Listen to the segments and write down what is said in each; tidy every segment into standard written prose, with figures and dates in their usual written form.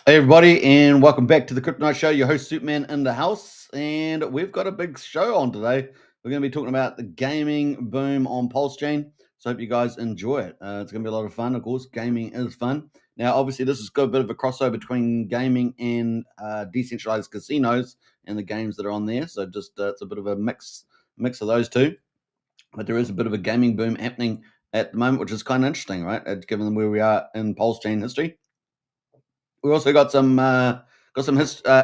Hey everybody, and welcome back to the Crypto Night Show. Your host Superman in the house, and we've got a big show on today. We're going to be talking about the gaming boom on PulseChain. So I hope you guys enjoy it. It's going to be a lot of fun. Of course, gaming is fun. Now, obviously, this has got a bit of a crossover between gaming and decentralized casinos and the games that are on there. So just it's a bit of a mix of those two. But there is a bit of a gaming boom happening at the moment, which is kind of interesting, right? Given where we are in PulseChain history. We also got some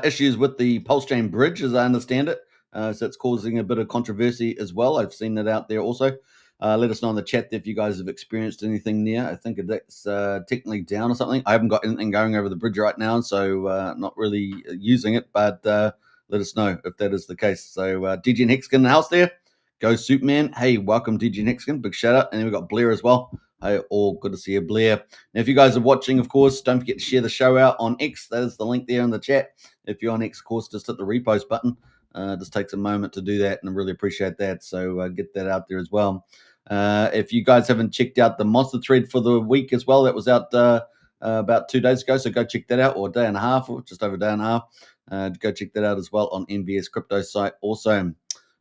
issues with the PulseChain bridge, as I understand it. So it's causing a bit of controversy as well. I've seen it out there also. Let us know in the chat if you guys have experienced anything there. I think it's technically down or something. I haven't got anything going over the bridge right now, so not really using it. But let us know if that is the case. So DG and Hexkin in the house there. Go Superman. Hey, welcome DG and Hexkin. Big shout out. And then we've got Blair as well. Hey, all good to see you, Blair. Now, if you guys are watching, of course, don't forget to share the show out on X. That is the link there in the chat. If you're on X, of course, just hit the repost button. Just takes a moment to do that, and I really appreciate that. So get that out there as well. If you guys haven't checked out the monster thread for the week as well, that was out about 2 days ago. So go check that out, or a day and a half, or just over a day and a half. Go check that out as well on MVS Crypto site. Also,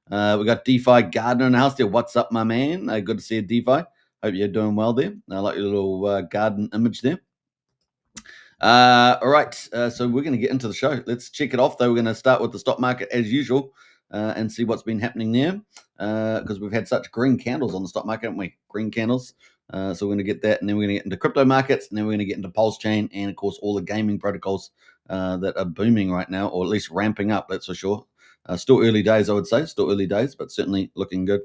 we got DeFi Gardner in the house there. What's up, my man? Good to see you, DeFi. Hope you're doing well there. I like your little garden image there. All right, so we're going to get into the show. Let's check it off, though. We're going to start with the stock market as usual and see what's been happening there because we've had such green candles on the stock market, haven't we? Green candles. So we're going to get that, and then we're going to get into crypto markets, and then we're going to get into PulseChain, and, of course, all the gaming protocols that are booming right now, or at least ramping up, that's for sure. Still early days, I would say. Still early days, but certainly looking good.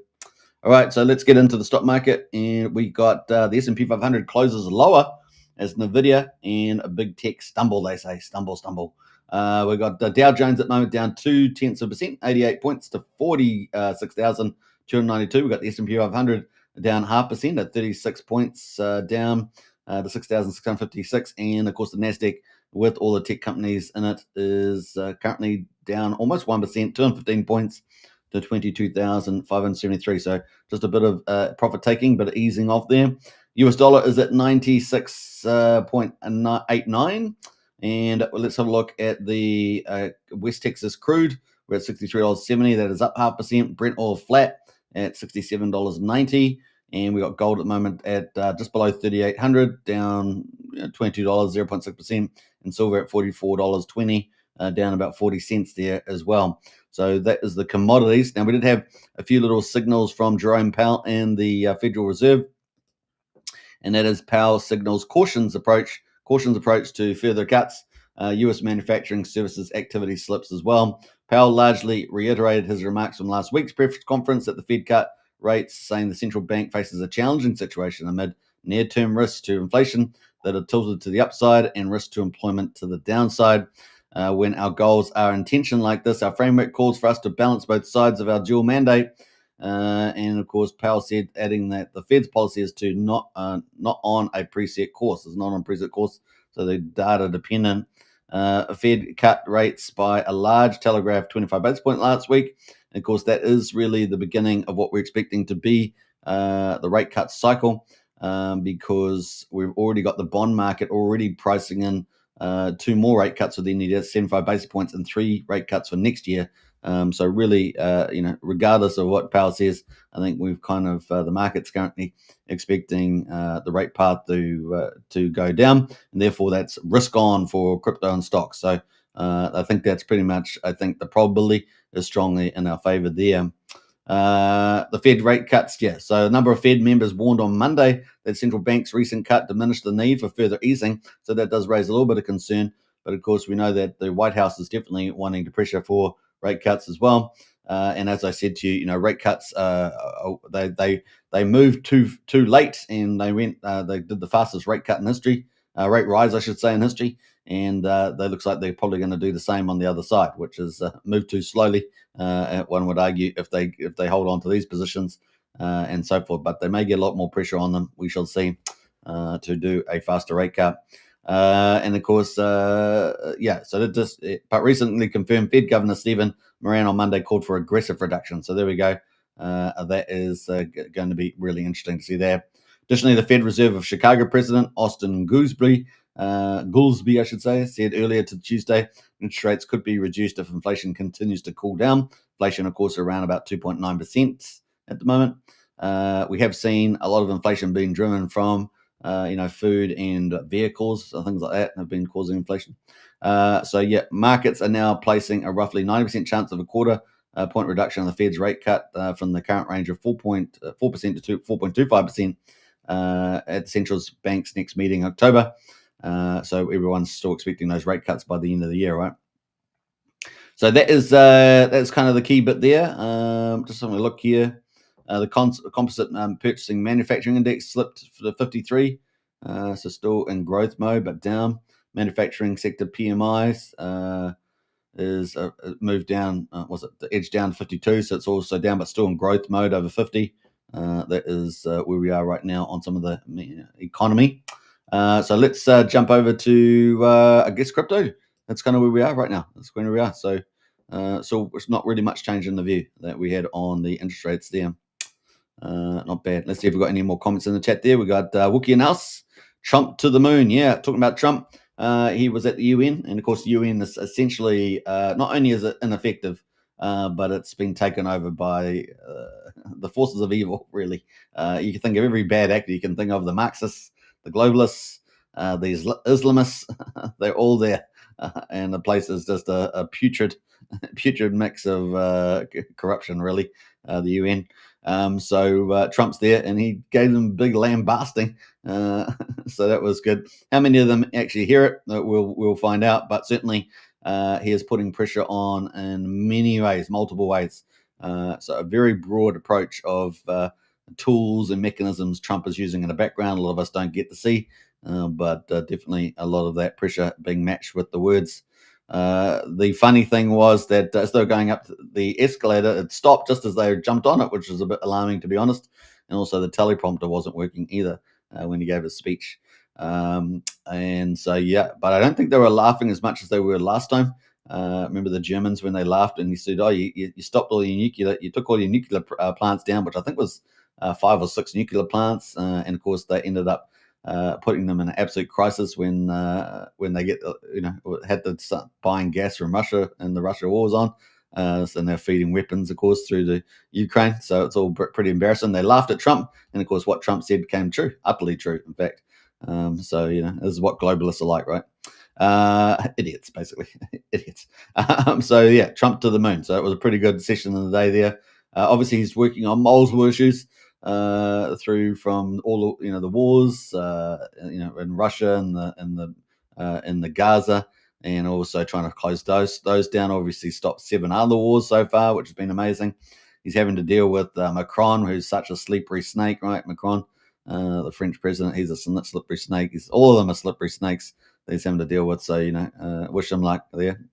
All right, so let's get into the stock market, and we got the S&P 500 closes lower as NVIDIA and a big tech stumble, they say, stumble. We got the Dow Jones at the moment down 0.2%, 88 points to 46,292. We got the S&P 500 down 0.5% at 36 points down to 6,656, and of course the Nasdaq with all the tech companies in it is currently down almost 1%, 215 points to 22,573. So just a bit of profit taking, but easing off there. US dollar is at 96.89. And let's have a look at the West Texas crude. We're at $63.70. That is up 0.5%. Brent oil flat at $67.90. And we got gold at the moment at just below 3,800, down $22, 0.6%. And silver at $44.20, down about 40 cents there as well. So that is the commodities. Now, we did have a few little signals from Jerome Powell and the Federal Reserve, and that is Powell signals cautions approach to further cuts. U.S. manufacturing services activity slips as well. Powell largely reiterated his remarks from last week's press conference that the Fed cut rates, saying the central bank faces a challenging situation amid near-term risks to inflation that are tilted to the upside and risk to employment to the downside. When our goals are in tension like this, our framework calls for us to balance both sides of our dual mandate. And of course, Powell said, adding that the Fed's policy is to not on a preset course. It's not on a preset course, so they're data dependent. Fed cut rates by a large telegraph 25 basis point last week. And of course, that is really the beginning of what we're expecting to be the rate cut cycle, because we've already got the bond market already pricing in 2 more rate cuts within the 75 basis points and 3 rate cuts for next year. So really, regardless of what Powell says, I think we've kind of the market's currently expecting the rate path to go down, and therefore that's risk on for crypto and stocks. So I think that's pretty much. I think the probability is strongly in our favor there. The Fed rate cuts, yeah. So a number of Fed members warned on Monday that central bank's recent cut diminished the need for further easing. So that does raise a little bit of concern. But of course, we know that the White House is definitely wanting to pressure for rate cuts as well. And as I said to you, rate cuts, they moved too late, and they did the fastest rate cut in history, rate rise, I should say, in history. And they looks like they're probably going to do the same on the other side, which is move too slowly. One would argue if they hold on to these positions and so forth, but they may get a lot more pressure on them. We shall see to do a faster rate cut. And of course, so but recently confirmed Fed Governor Stephen Moran on Monday called for aggressive reduction. So there we go. That is going to be really interesting to see there. Additionally, the Fed Reserve of Chicago President Austin Goolsbee Goolsby, I should say, said earlier to Tuesday, interest rates could be reduced if inflation continues to cool down. Inflation, of course, around about 2.9% at the moment. We have seen a lot of inflation being driven from food and vehicles, things like that have been causing inflation. Markets are now placing a roughly 90% chance of a quarter point reduction in the Fed's rate cut from the current range of 4.4% to 4.25% at the central bank's next meeting in October. So everyone's still expecting those rate cuts by the end of the year, right? So that's kind of the key bit there. Just having a look here. The composite purchasing manufacturing index slipped to 53, so still in growth mode, but down. Manufacturing sector PMIs is moved down. The edge down to 52, so it's also down, but still in growth mode over 50. That is where we are right now on some of the economy. So let's jump over to I guess crypto. That's kind of where we are right now. That's where we are. So it's not really much change in the view that we had on the interest rates there. Not bad. Let's see if we've got any more comments in the chat there. We got Wookie and us. Trump to the moon. Yeah, talking about Trump. He was at the UN, and of course, the UN is essentially not only is it ineffective, but it's been taken over by the forces of evil. Really, you can think of every bad actor you can think of: the Marxists, the globalists, the Islamists. They're all there, and the place is just a putrid mix of corruption. Really, the UN. So Trump's there, and he gave them a big lambasting. So that was good. How many of them actually hear it? We'll find out. But certainly, he is putting pressure on in many ways, multiple ways. So a very broad approach of tools and mechanisms Trump is using in the background. A lot of us don't get to see, but definitely a lot of that pressure being matched with the words. The funny thing was that as they were going up the escalator, it stopped just as they jumped on it, which was a bit alarming, to be honest. And also the teleprompter wasn't working either when he gave his speech. And so, but I don't think they were laughing as much as they were last time. Remember the Germans when they laughed and he said, "Oh, you stopped all your you took all your nuclear plants down," which I think was 5 or 6 nuclear plants. And of course, they ended up putting them in an absolute crisis when they had to start buying gas from Russia and the Russia war was on. And they're feeding weapons, of course, through the Ukraine. So it's all pretty embarrassing. They laughed at Trump, and of course, what Trump said came true, utterly true, in fact. So this is what globalists are like, right? Idiots, basically, idiots. Trump to the moon. So it was a pretty good session of the day there. Obviously, he's working on multiple issues. Through from all the wars in Russia and the Gaza, and also trying to close those down. Obviously stopped 7 other wars so far, which has been amazing. He's having to deal with Macron, who's such a slippery snake, right? Macron, the French president, he's a slippery snake. All of them are slippery snakes that he's having to deal with. So wish him luck there.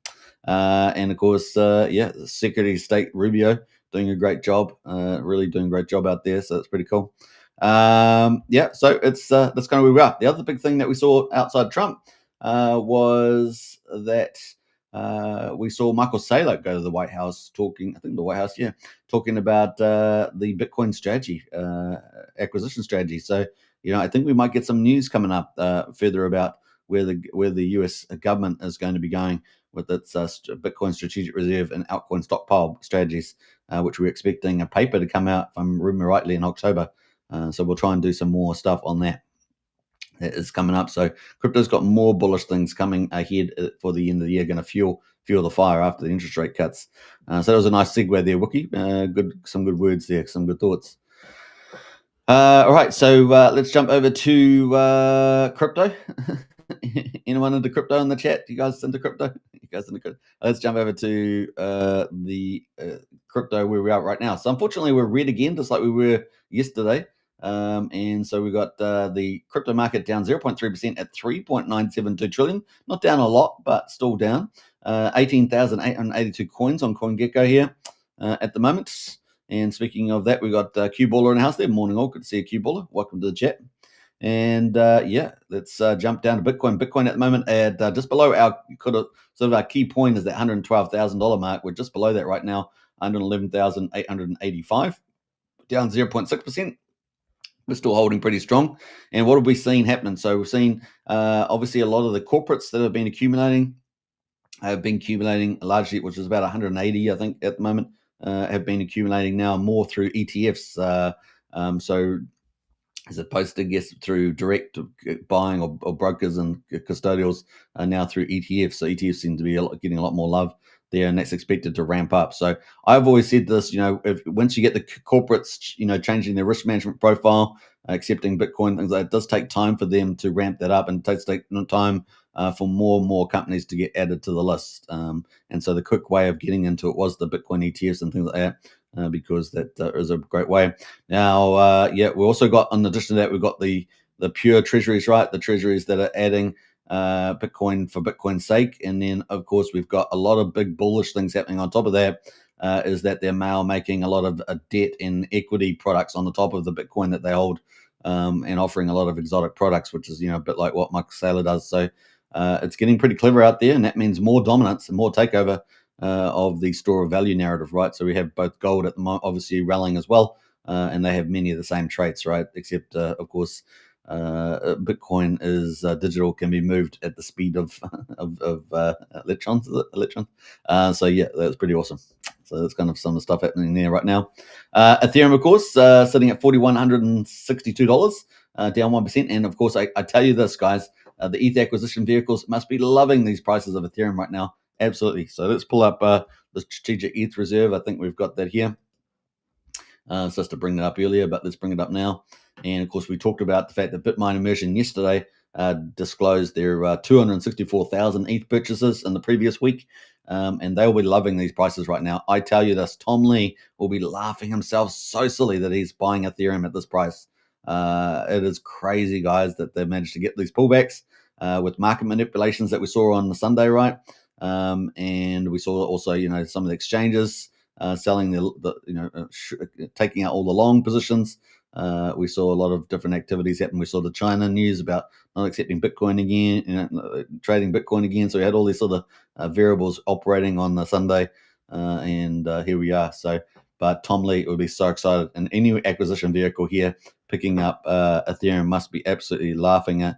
And of course, Secretary of State Rubio doing a great job, really doing a great job out there. So it's pretty cool. So it's that's kind of where we are. The other big thing that we saw outside Trump was that we saw Michael Saylor go to the White House talking about the Bitcoin strategy, acquisition strategy. So I think we might get some news coming up further about where the US government is going to be going with its Bitcoin strategic reserve and altcoin stockpile strategies, which we're expecting a paper to come out, if I'm remembering rightly, in October. So we'll try and do some more stuff on that. That is coming up. So crypto's got more bullish things coming ahead for the end of the year, going to fuel the fire after the interest rate cuts. So that was a nice segue there, Wookie. Some good words there, some good thoughts. All right, so let's jump over to crypto. Anyone into crypto in the chat? You guys into crypto? Let's jump over to the crypto where we are right now. So unfortunately, we're red again, just like we were yesterday. And so we got the crypto market down 0.3% at 3.972 trillion. Not down a lot, but still down. 18,882 coins on CoinGecko here at the moment. And speaking of that, we got Q Baller in the house there. Morning all. Good to see you, Q Baller. Welcome to the chat. And let's jump down to Bitcoin. Bitcoin at the moment at just below our our key point is that $112,000 mark. We're just below that right now, 111,885, down 0.6%. we're still holding pretty strong. And what have we seen happening? So we've seen obviously a lot of the corporates that have been accumulating largely, which is about 180, I think, at the moment, have been accumulating now more through ETFs. So as opposed to, guess, through direct buying or brokers and custodials, now through ETFs. So ETFs seem to be getting a lot more love there, and that's expected to ramp up. So I've always said this, once you get the corporates, changing their risk management profile, accepting Bitcoin, things like that, it does take time for them to ramp that up, and it does take time for more and more companies to get added to the list. And so the quick way of getting into it was the Bitcoin ETFs and things like that. Because that is a great way. Now, we also got, in addition to that, we've got the pure treasuries, right? The treasuries that are adding Bitcoin for Bitcoin's sake. And then, of course, we've got a lot of big bullish things happening on top of that, is that they're now making a lot of debt and equity products on the top of the Bitcoin that they hold, and offering a lot of exotic products, which is, a bit like what Michael Saylor does. So it's getting pretty clever out there, and that means more dominance and more takeover of the store of value narrative, right? So we have both gold at the moment, obviously rallying as well, and they have many of the same traits, right? Except, of course, Bitcoin is digital, can be moved at the speed of electrons. So yeah, that's pretty awesome. So that's kind of some of the stuff happening there right now. Ethereum, of course, sitting at $4,162, down 1%. And of course, I tell you this, guys, the ETH acquisition vehicles must be loving these prices of Ethereum right now. Absolutely. So let's pull up the strategic ETH reserve. I think we've got that here. Just to bring that up earlier, but let's bring it up now. And of course, we talked about the fact that Bitmine Immersion yesterday disclosed their 264,000 ETH purchases in the previous week. And they'll be loving these prices right now. I tell you this, Tom Lee will be laughing himself so silly that he's buying Ethereum at this price. It is crazy, guys, that they managed to get these pullbacks with market manipulations that we saw on the Sunday, right? And we saw also, some of the exchanges selling taking out all the long positions. We saw a lot of different activities happen. We saw the China news about not accepting Bitcoin again, trading Bitcoin again. So we had all these sort of variables operating on the Sunday, and here we are. So, but Tom Lee would be so excited, and any acquisition vehicle here picking up Ethereum must be absolutely laughing at.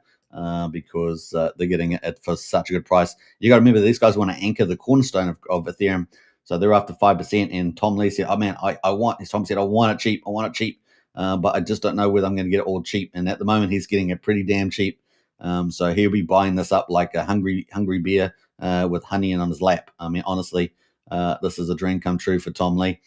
Because they're getting it for such a good price. You got to remember, these guys want to anchor the cornerstone of Ethereum, so they're after 5%. And Tom Lee said, "Oh man, Tom said, I want it cheap. I want it cheap, but I just don't know whether I'm going to get it all cheap." And at the moment, he's getting it pretty damn cheap. So he'll be buying this up like a hungry bear with honey on his lap. I mean, honestly, this is a dream come true for Tom Lee.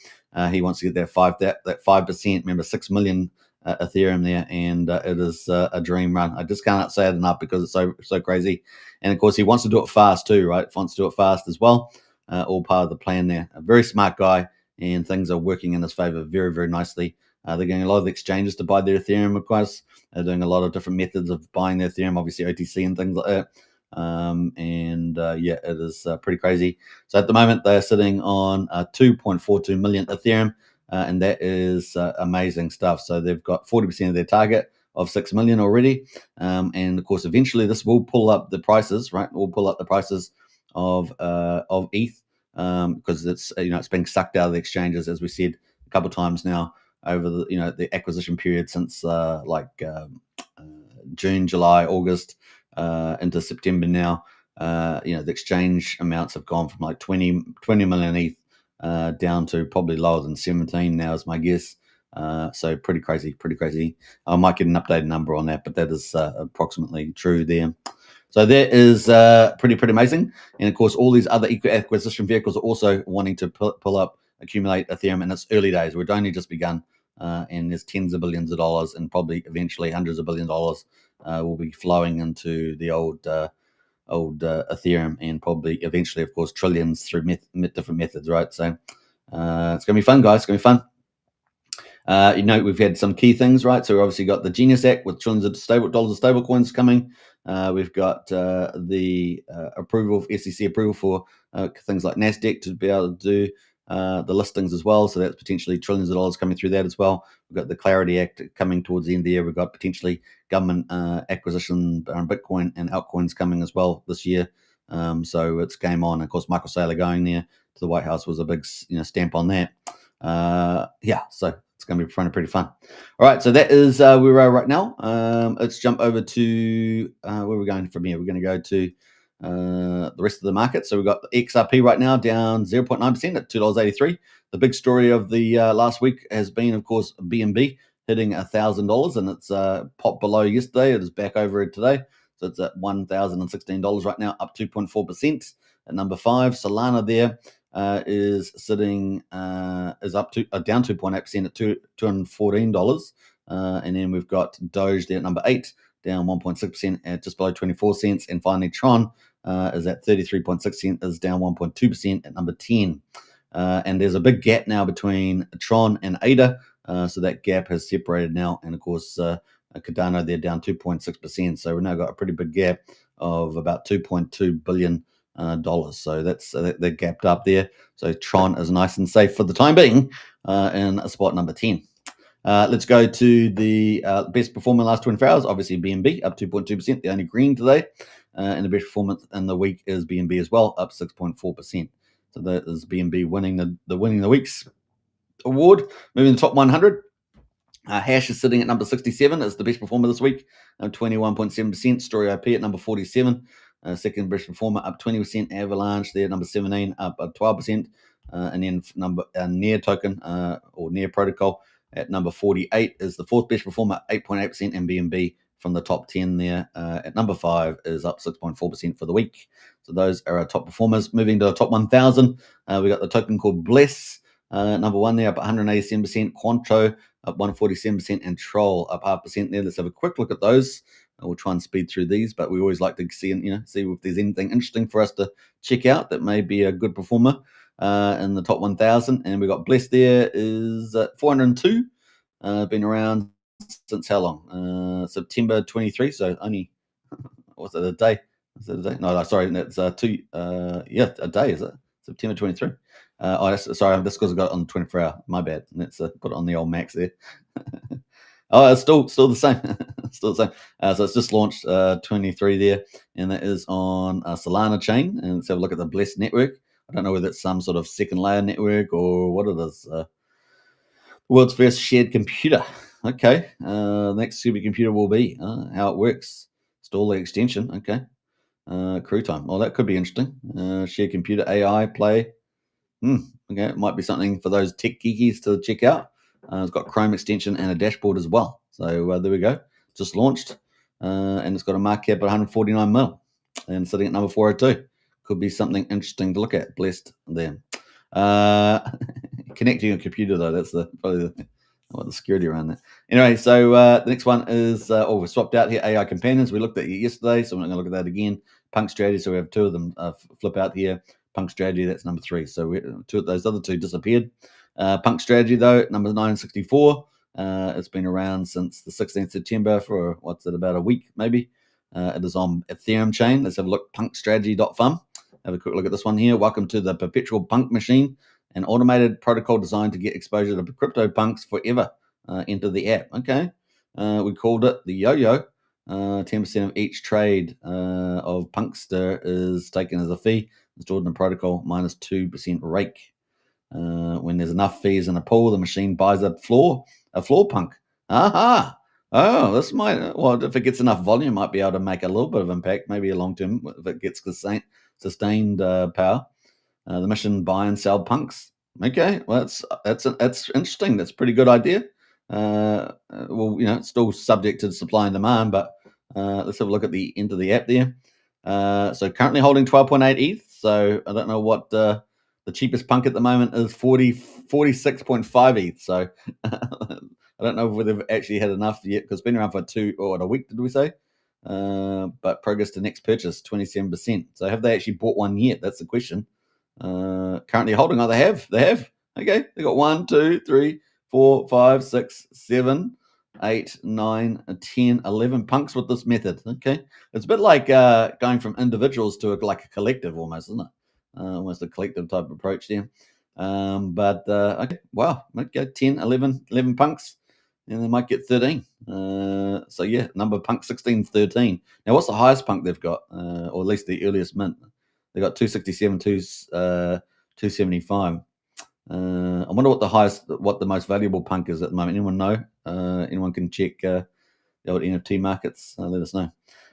He wants to get that 5%. Remember, 6 million. Ethereum there, and it is a dream run. I just can't say it enough because it's so crazy. And of course, he wants to do it fast too, right? Wants to do it fast as well. All part of the plan there. A very smart guy, and things are working in his favor very, very nicely. They're getting a lot of exchanges to buy their Ethereum, of course. They're doing a lot of different methods of buying their Ethereum, obviously OTC and things like that. It is pretty crazy. So at the moment, they're sitting on 2.42 million Ethereum. And that is amazing stuff. So they've got 40% of their target of 6 million already. And of course, eventually this will pull up the prices, right? We'll pull up the prices of ETH, because it's being sucked out of the exchanges, as we said a couple of times now over the acquisition period since June, July, August, into September now. The exchange amounts have gone from like 20 million ETH down to probably lower than 17 now is my guess. So pretty crazy. I might get an updated number on that, but that is approximately true there. So that is pretty amazing. And of course, all these other acquisition vehicles are also wanting to accumulate Ethereum in its early days. We've only just begun, and there's tens of billions of dollars, and probably eventually hundreds of billions of dollars will be flowing into the old Ethereum, and probably eventually, of course, trillions through different methods, right? So it's going to be fun, guys. It's going to be fun. We've had some key things, right? So we've obviously got the Genius Act with trillions of dollars of stable coins coming. We've got the approval of SEC approval for things like NASDAQ to be able to do the listings as well. So that's potentially trillions of dollars coming through that as well. We've got the Clarity Act coming towards the end of the year. We've got potentially government acquisition on Bitcoin and altcoins coming as well this year. So it's game on. Of course, Michael Saylor going there to the White House was a big stamp on that. So it's going to be pretty fun. All right, so that is where we are right now. Let's jump over to where we're going from here. We're going to go to the rest of the market. So we've got the XRP right now down 0.9% at $2.83. The big story of the last week has been, of course, BNB hitting $1,000, and it's popped below yesterday. It is back over it today. So it's at $1,016 right now, up 2.4%. At number 5, Solana there is sitting is up to down 2.8% at $214. And then we've got Doge there at number 8, down 1.6% at just below 24 cents. And finally, Tron is at 33.6 cents, is down 1.2% at number 10. And there's a big gap now between Tron and ADA. So that gap has separated now. And of course, Cardano, they're down 2.6%. So we've now got a pretty big gap of about $2.2 billion. So that's they're gapped up there. So Tron is nice and safe for the time being in spot number 10. Let's go to the best performer last 24 hours. Obviously, BNB up 2.2%, the only green today. And the best performance in the week is BNB as well, up 6.4%. So that is BNB winning the winning the week's award. Moving to the top 100. Hash is sitting at number 67 as the best performer this week, 21.7%. Story IP at number 47. Second best performer up 20%. Avalanche there, number 17, up 12%. And then number Near token or Near protocol at number 48 is the fourth best performer, 8.8%. And BNB from the top 10 there at number 5 is up 6.4% for the week. So those are our top performers. Moving to the top 1,000, we got the token called Bless, number 1 there, up 187%. Quanto up 147%, and Troll up 0.5% there. Let's have a quick look at those. We'll try and speed through these, but we always like to see if there's anything interesting for us to check out that may be a good performer in the top 1,000. And we got Bless there is 402, been around since how long? September 23. So only what's it, a day? Is it a day? No, sorry, it's a day. Is it September 23? Sorry, this because I got it on the 24-hour. My bad. Let's put it on the old max there. Oh, it's still the same. Still the same. So it's just launched 23 there, and that is on Solana chain. And let's have a look at the Blessed network. I don't know whether it's some sort of second layer network or what it is. World's first shared computer. Okay. Next supercomputer will be how it works. Install the extension. Okay. Crew time. Well, that could be interesting. Shared computer AI play. Okay, it might be something for those tech geekies to check out. It's got Chrome extension and a dashboard as well. So there we go. Just launched, and it's got a market cap at 149 mil, and sitting at number 402. Could be something interesting to look at. Blessed there. Connecting a computer though, that's probably the security around that. Anyway, so the next one is we swapped out here AI companions. We looked at it yesterday, so I'm not going to look at that again. Punk strategy. So we have two of them flip out here. Punk strategy, that's number 3. So those other two disappeared. Punk strategy, though, number 964. It's been around since the 16th September for, about a week, maybe. It is on Ethereum chain. Let's have a look, punkstrategy.fun. Have a quick look at this one here. Welcome to the perpetual punk machine, an automated protocol designed to get exposure to crypto punks forever. Enter the app. Okay. We called it the yo-yo. 10% of each trade of Punkster is taken as a fee. Stored in the protocol, minus 2% rake. When there's enough fees in a pool, the machine buys a floor punk. Aha! Oh, this might, if it gets enough volume, might be able to make a little bit of impact, maybe a long term, if it gets sustained power. The mission buy and sell punks. Okay, well, that's interesting. That's a pretty good idea. It's still subject to supply and demand, but let's have a look at the end of the app there. So currently holding 12.8 ETH. So I don't know what the cheapest punk at the moment is 46.5 ETH. So I don't know whether they've actually had enough yet because it's been around for a week, did we say? But progress to next purchase, 27%. So have they actually bought one yet? That's the question. Currently holding. Oh, they have. Okay. They got 1, 2, 3, 4, 5, 6, 7, 8, 9, 10, 11 punks with this method. Okay. It's a bit like going from individuals to a collective almost, isn't it? Almost a collective type approach there. Okay. Wow. Might go 10, 11 punks. And they might get 13. So yeah, number punk 16, 13. Now, what's the highest punk they've got? Or at least the earliest mint? They got 267, 275. I wonder what the most valuable punk is at the moment. Anyone know? Anyone can check the old NFT markets. Let us know.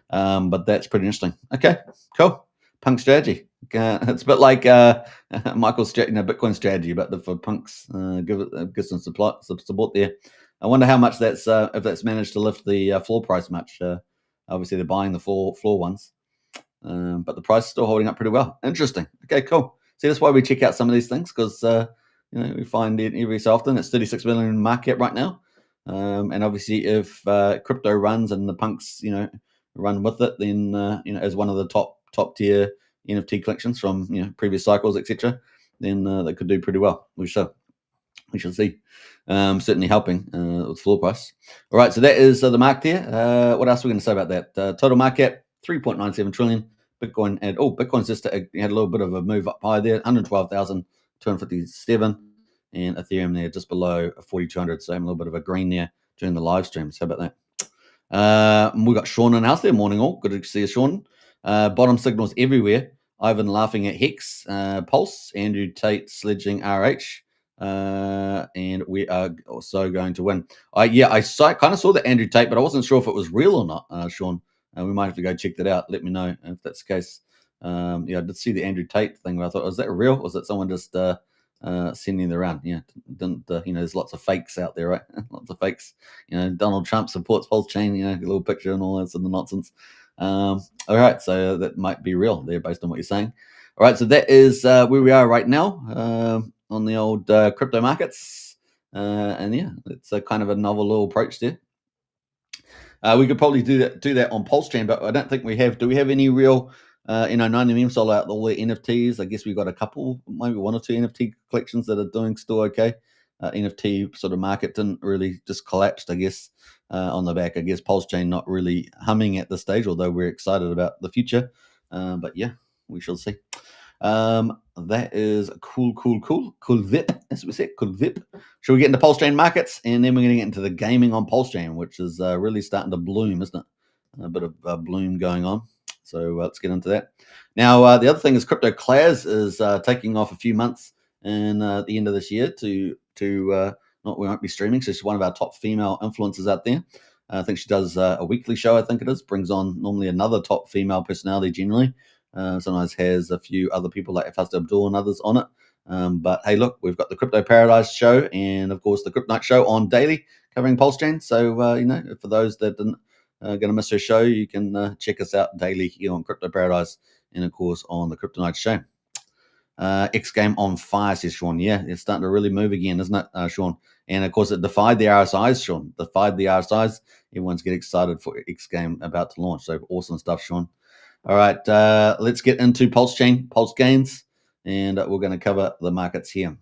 But that's pretty interesting. Okay, cool. Punk strategy. It's a bit like Michael's Bitcoin strategy, but for punks, give some support there. I wonder how much that's if that's managed to lift the floor price much. Obviously, they're buying the floor ones, but the price is still holding up pretty well. Interesting. Okay, cool. See, that's why we check out some of these things, because we find it every so often. It's 36 million market cap right now, and obviously, if crypto runs and the punks, run with it, then as one of the top tier NFT collections from previous cycles, etc., then they could do pretty well. We shall see. Certainly helping with floor price. All right, so that is the market there. What else are we going to say about that? Total market cap 3.97 trillion. Bitcoin's just had a little bit of a move up high there, 112,257, and Ethereum there just below 4,200. So having a little bit of a green there during the live streams. How about that? We got Sean in house there. Morning all. Good to see you, Sean. Bottom signals everywhere. Ivan laughing at Hex, Pulse, Andrew Tate sledging RH, and we are also going to win. I kind of saw the Andrew Tate, but I wasn't sure if it was real or not, Sean. We might have to go check that out. Let me know if that's the case. I did see the Andrew Tate thing, but I thought, was that real? Was it someone just sending it around? Didn't there's lots of fakes out there, right? Lots of fakes. Donald Trump supports PulseChain. A little picture and all that sort of nonsense. All right, so that might be real there based on what you're saying. All right, so that is where we are right now on the old crypto markets, and it's a kind of a novel little approach there. We could probably do that on PulseChain, but I don't think we have. Do we have any real 90mm sold out all the NFTs? I guess we've got a couple, maybe one or two NFT collections that are doing still okay. NFT sort of market didn't really just collapsed, I guess, on the back. I guess PulseChain not really humming at this stage, although we're excited about the future. But yeah, we shall see. That is cool vip, as we said, cool vip. Should we get into PulseChain markets, and then we're going to get into the gaming on PulseChain, which is really starting to bloom, isn't it? A bit of bloom going on. So let's get into that. Now, the other thing is Crypto Class is taking off a few months and the end of this year we won't be streaming. So she's one of our top female influencers out there. I think she does a weekly show, I think it is, brings on normally another top female personality generally. Sometimes has a few other people like Fazda Abdul and others on it. But hey, look, we've got the Crypto Paradise show and, of course, the Crypto Night show on daily covering PulseChain. So, for those that didn't going to miss her show, you can check us out daily here on Crypto Paradise and, of course, on the Crypto Night show. XGame on fire, says Sean. Yeah, it's starting to really move again, isn't it, Sean? And, of course, it defied the RSIs, Sean. Defied the RSIs. Everyone's getting excited for XGame about to launch. So, awesome stuff, Sean. All right, let's get into PulseChain, Pulse Gains, and we're going to cover the markets here.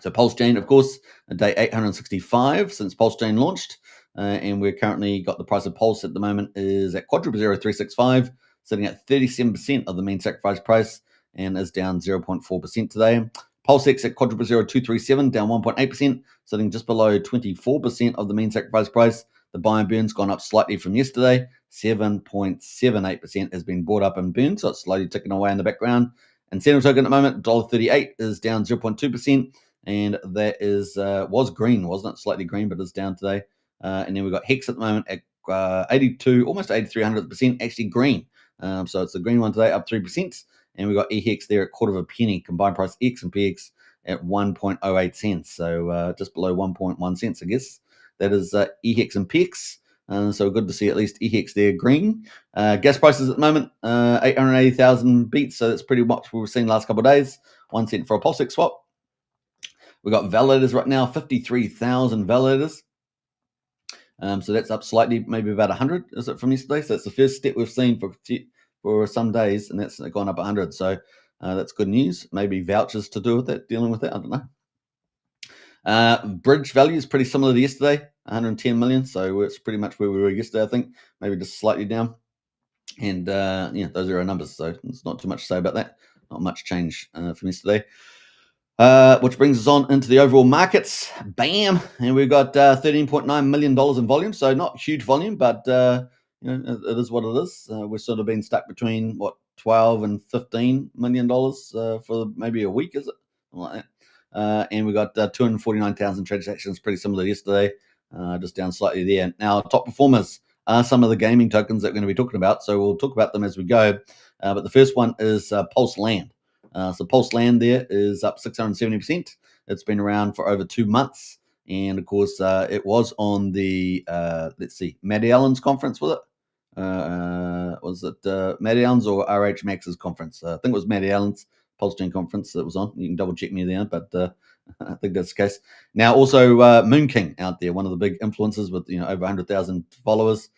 So PulseChain, of course, day 865 since PulseChain launched, and we're currently got the price of Pulse at the moment is at quadruple 0365, sitting at 37% of the mean sacrifice price, and is down 0.4% today. PulseX at quadruple 0237, down 1.8%, sitting just below 24% of the mean sacrifice price. The buy and burn's gone up slightly from yesterday. 7.78% has been bought up and burned, so it's slowly ticking away in the background. And Signum token at the moment, $1.38 is down 0.2%, and that is was green, wasn't it? Slightly green, but it's down today. And then we've got Hex at the moment at 82, almost 8,300%, actually green. So it's the green one today, up 3%. And we've got EHEX there at quarter of a penny, combined price X and PX at 1.08 cents. So just below 1.1 cents, I guess. That is EHEX and PX. So good to see at least EHEX there green. Gas prices at the moment, 880,000 beats. So that's pretty much what we've seen the last couple of days. 1 cent for a PulseX swap. We've got validators right now, 53,000 validators. So that's up slightly, maybe about 100, is it, from yesterday? So that's the first step we've seen for some days, and that's gone up 100. So that's good news. Maybe vouchers to do with it, dealing with it. I don't know. Bridge value is pretty similar to yesterday, 110 million. So it's pretty much where we were yesterday, I think. Maybe just slightly down. And those are our numbers. So there's not too much to say about that. Not much change from yesterday. Which brings us on into the overall markets. Bam! And we've got $13.9 million in volume. So not huge volume, but it is what it is. We've sort of been stuck between $12 and $15 million for maybe a week, is it? Something like that. and we got 249,000 transactions, pretty similar to yesterday, just down slightly there. Now, top performers are some of the gaming tokens that we're going to be talking about, so we'll talk about them as we go. But the first one is PulseLand. So PulseLand there is up 670%. It's been around for over 2 months, and of course, it was on the Matty Allen's conference, was it? Was it Matty Allen's or RH Max's conference? I think it was Matty Allen's PulseChain conference that was on. You can double check me there, but I think that's the case. Now, also Moon King out there, one of the big influencers with over 100,000 followers.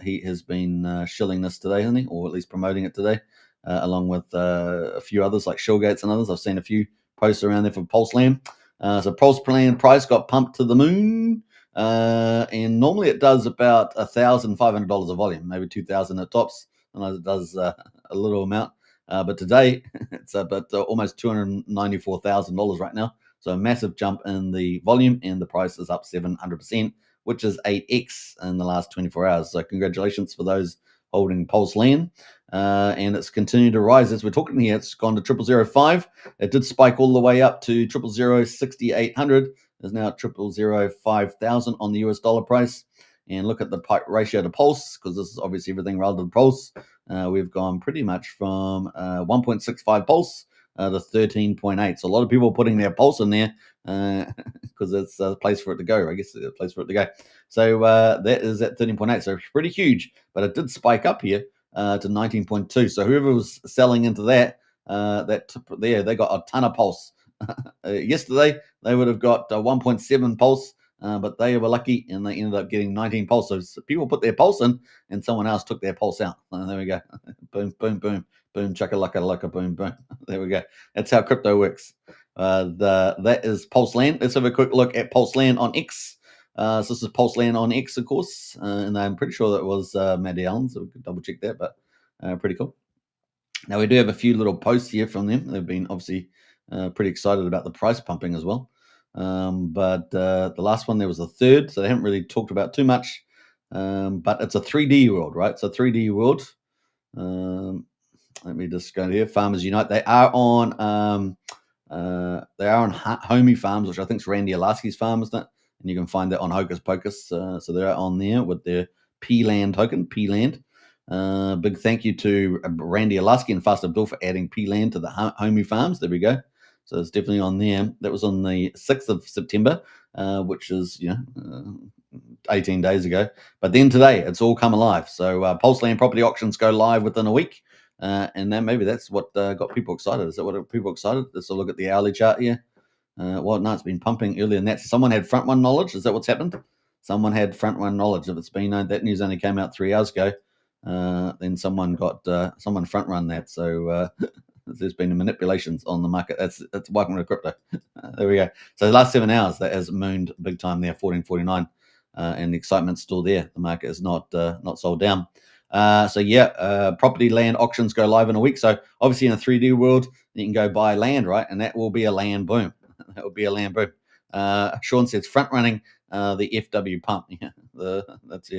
He has been shilling this today, hasn't he? Or at least promoting it today, along with a few others like Shillgates and others. I've seen a few posts around there for PulseLand. So PulseLand price got pumped to the moon. And normally it does about $1,500 of volume, maybe 2,000 at tops. Sometimes it does a little amount, but today it's about almost $294,000 right now. So a massive jump in the volume, and the price is up 700%, which is 8x in the last 24 hours. So congratulations for those holding PulseLand. And it's continued to rise as we're talking here. It's gone to 0005. It did spike all the way up to 0006800. Is now at 0005000 on the US dollar price. And look at the ratio to Pulse, because this is obviously everything relative to Pulse. We've gone pretty much from 1.65 Pulse to 13.8. So a lot of people are putting their Pulse in there because it's a place for it to go. I guess it's a place for it to go. So that is at 13.8. So pretty huge, but it did spike up here to 19.2. So whoever was selling into that, they got a ton of Pulse. Yesterday they would have got 1.7 Pulse, but they were lucky and they ended up getting 19 Pulse. So people put their Pulse in and someone else took their Pulse out. There we go. Boom, boom, boom, boom, chaka-laka, boom, boom. There we go. That's how crypto works. That is PulseLand. Let's have a quick look at PulseLand on X. So this is PulseLand on X, of course, and I'm pretty sure that was Matty Allen, so we could double check that, but pretty cool. Now, we do have a few little posts here from them. They've been obviously pretty excited about the price pumping as well. But the last one, there was a third, so they haven't really talked about too much. But it's a 3D world, right? So 3D world. Let me just go here. Farmers Unite. They are on Homie Farms, which I think is Randy Alaski's farm, isn't it? And you can find that on Hocus Pocus. So they're on there with their PLand token, PLand. Big thank you to Randy Alaski and Fast Abdul for adding PLand to the Homie Farms. There we go. So it's definitely on there. That was on the 6th of September, which is 18 days ago. But then today, it's all come alive. So PulseLand property auctions go live within a week. And then maybe that's what got people excited. Is that what got people excited? Let's look at the hourly chart here. Well, no, it's been pumping earlier than that. So someone had front run knowledge. Is that what's happened? Someone had front run knowledge. If it's been known, that news only came out 3 hours ago. Then someone front run that. So there's been manipulations on the market. That's welcome to crypto. There we go. So the last 7 hours, that has mooned big time there, 14.49, and the excitement's still there. The market is not sold down. Property land auctions go live in a week. So obviously in a 3D world, you can go buy land, right? And that will be a land boom. That will be a land boom. Sean says front running the FW pump. Yeah, that's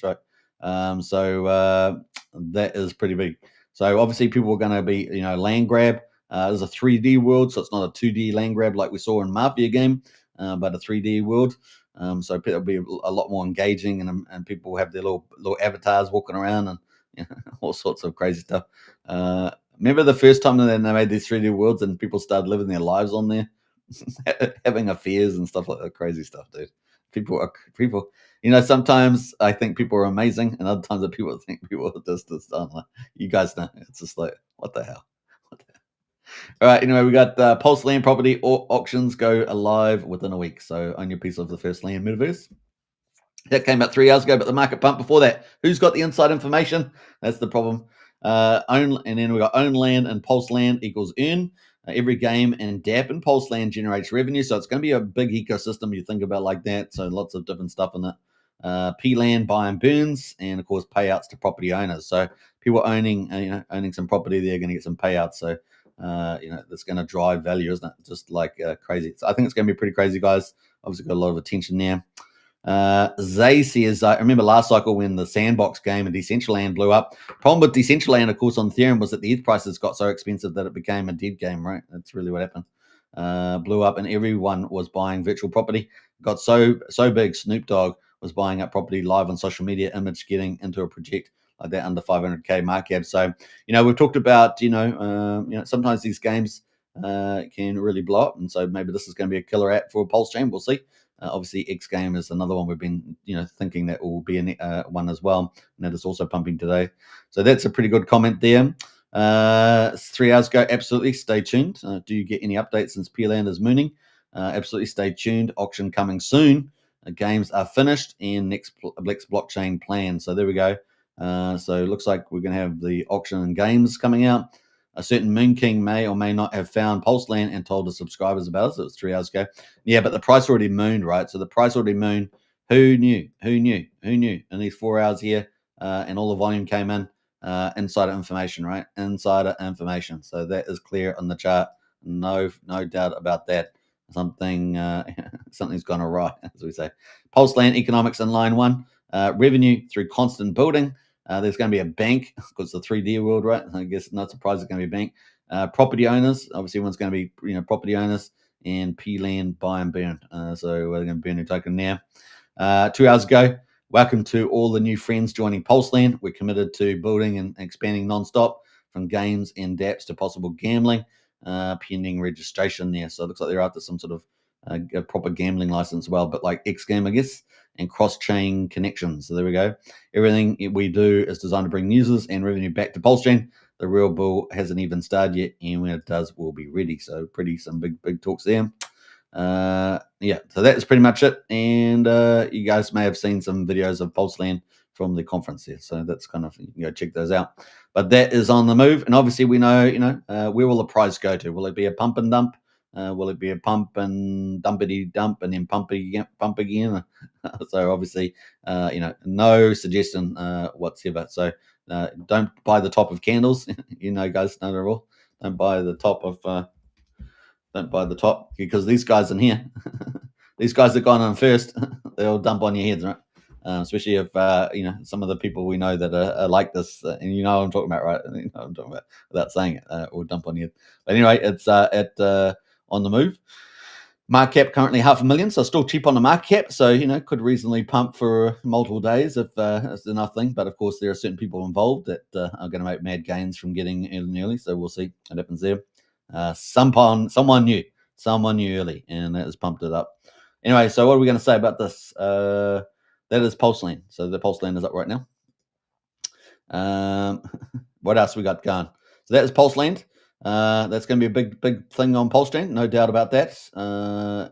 right. That is pretty big. So obviously people are going to be, land grab. There's a 3D world, so it's not a 2D land grab like we saw in Mafia game, but a 3D world. So it'll be a lot more engaging, and people will have their little avatars walking around and all sorts of crazy stuff. Remember the first time that they made these 3D worlds and people started living their lives on there, having affairs and stuff like that, crazy stuff, dude. People. Sometimes I think people are amazing, and other times that people think people are just like, you guys know. It's just like, what the hell? All right, anyway, we got PulseLand property auctions go live within a week. So own your piece of the first land metaverse. That came out 3 hours ago, but the market pump before that. Who's got the inside information? That's the problem. And then we got own land and PulseLand equals earn. Every game and DApp and PulseLand generates revenue. So it's going to be a big ecosystem you think about like that. So lots of different stuff in it. PLand buy and burns, and of course payouts to property owners. So people owning some property, they're going to get some payouts. So that's going to drive value, isn't it? Just like crazy. So I think it's going to be pretty crazy, guys. Obviously got a lot of attention there. Zay says, I remember last cycle when the sandbox game and Decentraland blew up. Problem with Decentraland, of course, on Ethereum was that the ETH prices got so expensive that it became a dead game, right? That's really what happened. blew up, and everyone was buying virtual property. Got so big, Snoop Dogg was buying up property live on social media, image getting into a project like that under 500K market cap. So, we've talked about, sometimes these games can really blow up, and so maybe this is going to be a killer app for PulseChain. We'll see. Obviously, XGame is another one we've been, thinking that will be one as well, and that is also pumping today. So that's a pretty good comment there. 3 hours ago, absolutely stay tuned. Do you get any updates since PulseLand is mooning? Absolutely stay tuned. Auction coming soon. Games are finished and next blockchain plan. So there we go. So it looks like we're going to have the auction and games coming out. A certain Moon King may or may not have found PulseLand and told the subscribers about it. So it was 3 hours ago. Yeah, but the price already mooned, right? So the price already mooned. Who knew? Who knew? Who knew? In these 4 hours here, and all the volume came in. Insider information, right? Insider information. So that is clear on the chart. No doubt about that. Something's gone awry, as we say. PulseLand economics in line one. Revenue through constant building. There's going to be a bank because it's the 3D world, right? I guess not surprised it's going to be a bank. Property owners, obviously, everyone's going to be property owners, and PulseLand buy and burn. So we're going to burn a token there. 2 hours ago, welcome to all the new friends joining PulseLand. We're committed to building and expanding nonstop from games and dApps to possible gambling, pending registration there. So it looks like they're after some sort of a proper gambling license as well, but like XGame, I guess, and cross-chain connections. So there we go. Everything we do is designed to bring users and revenue back to PulseChain. The real bull hasn't even started yet, and when it does, we'll be ready. So some big talks there. Yeah, so that is pretty much it. And you guys may have seen some videos of PulseLand from the conference there. So that's kind of, you can go check those out. But that is on the move. And obviously we know, where will the price go to? Will it be a pump and dump? Will it be a pump and dumpity dump and then pump again? So obviously, no suggestion whatsoever. So don't buy the top of candles. Guys know the rule. Don't buy the top because these guys in here, these guys that gone on first, they'll dump on your heads, right? Especially if some of the people we know that are like this, and you know what I'm talking about, right? You know what I'm talking about without saying it, will dump on your head. But anyway, it's on the move. Market cap currently 500,000, so still cheap on the market cap. So could reasonably pump for multiple days if it's enough thing. But of course, there are certain people involved that are going to make mad gains from getting in early. So we'll see what happens there. Someone knew early, and that has pumped it up. Anyway, so what are we going to say about this? That is PulseLand. So the PulseLand is up right now. What else we got going? So that is PulseLand. That's going to be a big thing on PulseChain, no doubt about that.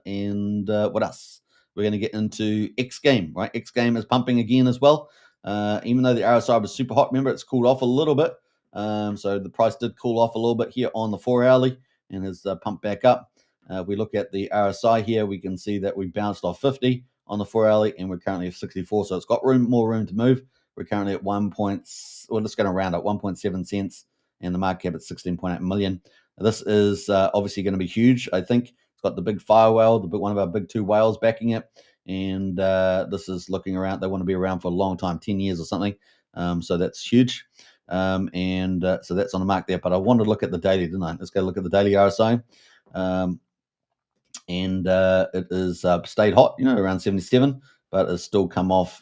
And what else? We're going to get into XGame, right? XGame is pumping again as well. Even though the RSI was super hot, remember, it's cooled off a little bit. So the price did cool off a little bit here on the 4 hourly and has pumped back up. If we look at the RSI here, we can see that we bounced off 50 on the 4 hourly, and we're currently at 64. So it's got more room to move. We're currently at we're just going to round up 1.7 cents, and the market cap at 16.8 million. This is obviously going to be huge. I think it's got the big fire whale, one of our big two whales backing it, and this is looking around. They want to be around for a long time, 10 years or something. So that's huge. So that's on the mark there. But I wanted to look at the daily, didn't I? Let's go look at the daily RSI. And it is stayed hot, around 77, but it's still come off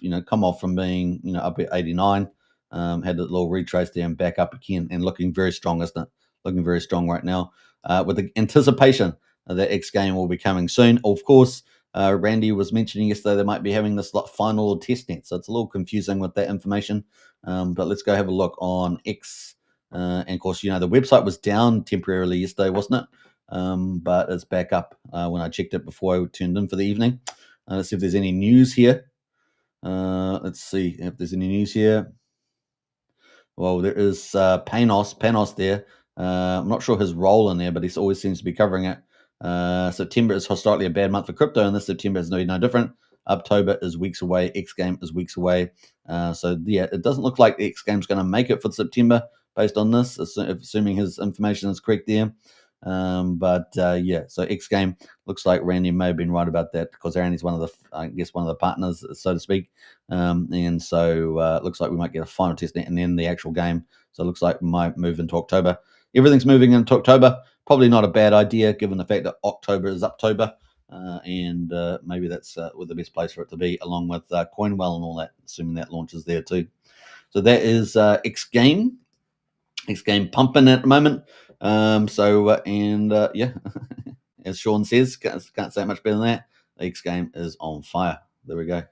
from being, up at 89. Had a little retrace there and back up again, and looking very strong, isn't it? Looking very strong right now, with the anticipation that XGame will be coming soon. Of course, Randy was mentioning yesterday they might be having this final test net, so it's a little confusing with that information. But let's go have a look on X. And of course, the website was down temporarily yesterday, wasn't it? But it's back up when I checked it before I turned in for the evening. Let's see if there's any news here. Let's see if there's any news here. Well, there is Panos there. I'm not sure his role in there, but he always seems to be covering it. September is historically a bad month for crypto, and this September is no different. October is weeks away. XGame is weeks away. So yeah, it doesn't look like XGame's going to make it for September based on this, assuming his information is correct there. Yeah, so XGame looks like Randy may have been right about that, because Randy's one of the partners, so to speak. And so looks like we might get a final test net and then the actual game. So it looks like we might move into October. Everything's moving into October. probably not a bad idea given the fact that October is Uptober, and maybe that's the best place for it to be, along with Coinwell and all that, assuming that launches there too. So that is XGame. XGame pumping at the moment. Yeah, as Sean says, can't say much better than that. XGame is on fire. There we go.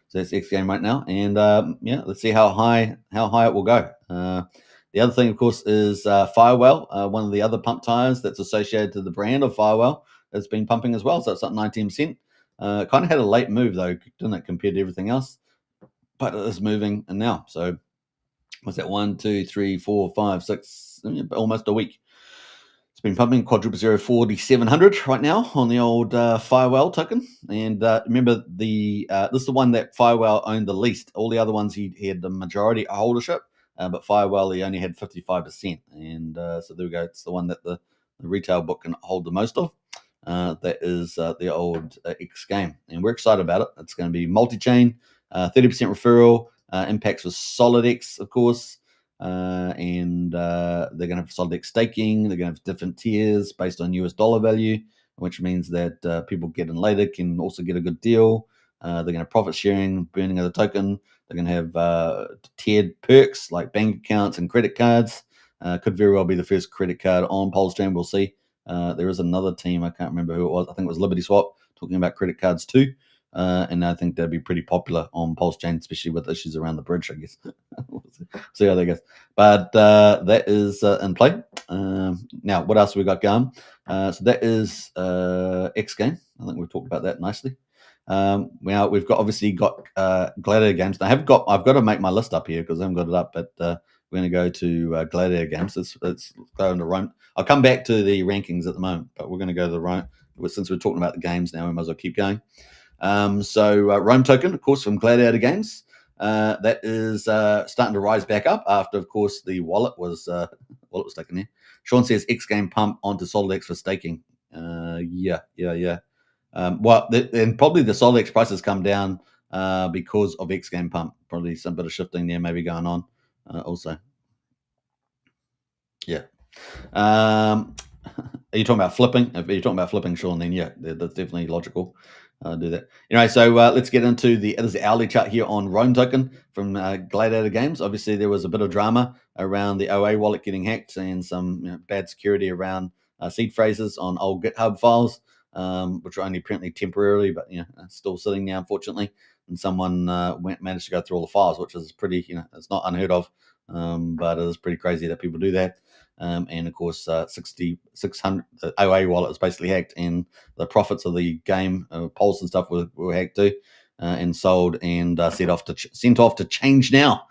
So that's XGame right now, and yeah, let's see how high it will go. The other thing, of course, is Firewell, one of the other pump tires that's associated to the brand of Firewell, has been pumping as well. So it's up 19%. Kind of had a late move though, didn't it, compared to everything else? But it is moving, and now so. What's that? 1, 2, 3, 4, 5, 6, almost a week. It's been pumping quadruple 4,700 right now on the old Firewell token. And remember, this is the one that Firewell owned the least. All the other ones he had the majority holdership, but Firewell he only had 55%. And so there we go. It's the one that the retail book can hold the most of. That is the old XGame, and we're excited about it. It's going to be multi-chain, 30% referral. Impacts with SolidX, of course, and they're going to have SolidX staking. They're going to have different tiers based on US dollar value, which means that people getting later can also get a good deal. They're going to have profit sharing, burning of the token. They're going to have tiered perks like bank accounts and credit cards. Could very well be the first credit card on PulseChain. We'll see. There is another team, I can't remember who it was. I think it was Liberty Swap, talking about credit cards too. And I think that'd be pretty popular on PulseChain, especially with issues around the bridge, I guess. We'll see how that goes. But that is in play. Now, what else have we got going? So that is XGame. I think we've talked about that nicely. Now we've obviously got Gladiator games. Now I've got to make my list up here because I haven't got it up. But we're going to go to Gladiator games. Let's go into Rome. I'll come back to the rankings at the moment, but we're going to go to the Rome. Since we're talking about the games now, we might as well keep going. Rome token, of course, from Gladiator Games, that is starting to rise back up after, of course, the wallet was taken there. Sean says XGame pump onto SolidX for staking. Yeah. And probably the SolidX prices come down because of XGame pump. Probably some bit of shifting there maybe going on also. Yeah. Are you talking about flipping? If you're talking about flipping, Sean, then yeah, that's definitely logical. Do that. Anyway, so let's get into there's the hourly chart here on Rome token from Gladiator Games. Obviously, there was a bit of drama around the OA wallet getting hacked and some bad security around seed phrases on old GitHub files, which are only apparently temporarily, but still sitting there, unfortunately. And someone managed to go through all the files, which is pretty, it's not unheard of, but it is pretty crazy that people do that. And of course, 600 OA wallet is basically hacked, and the profits of the game, Pulse and stuff, were hacked too, and sold and sent off to Change Now.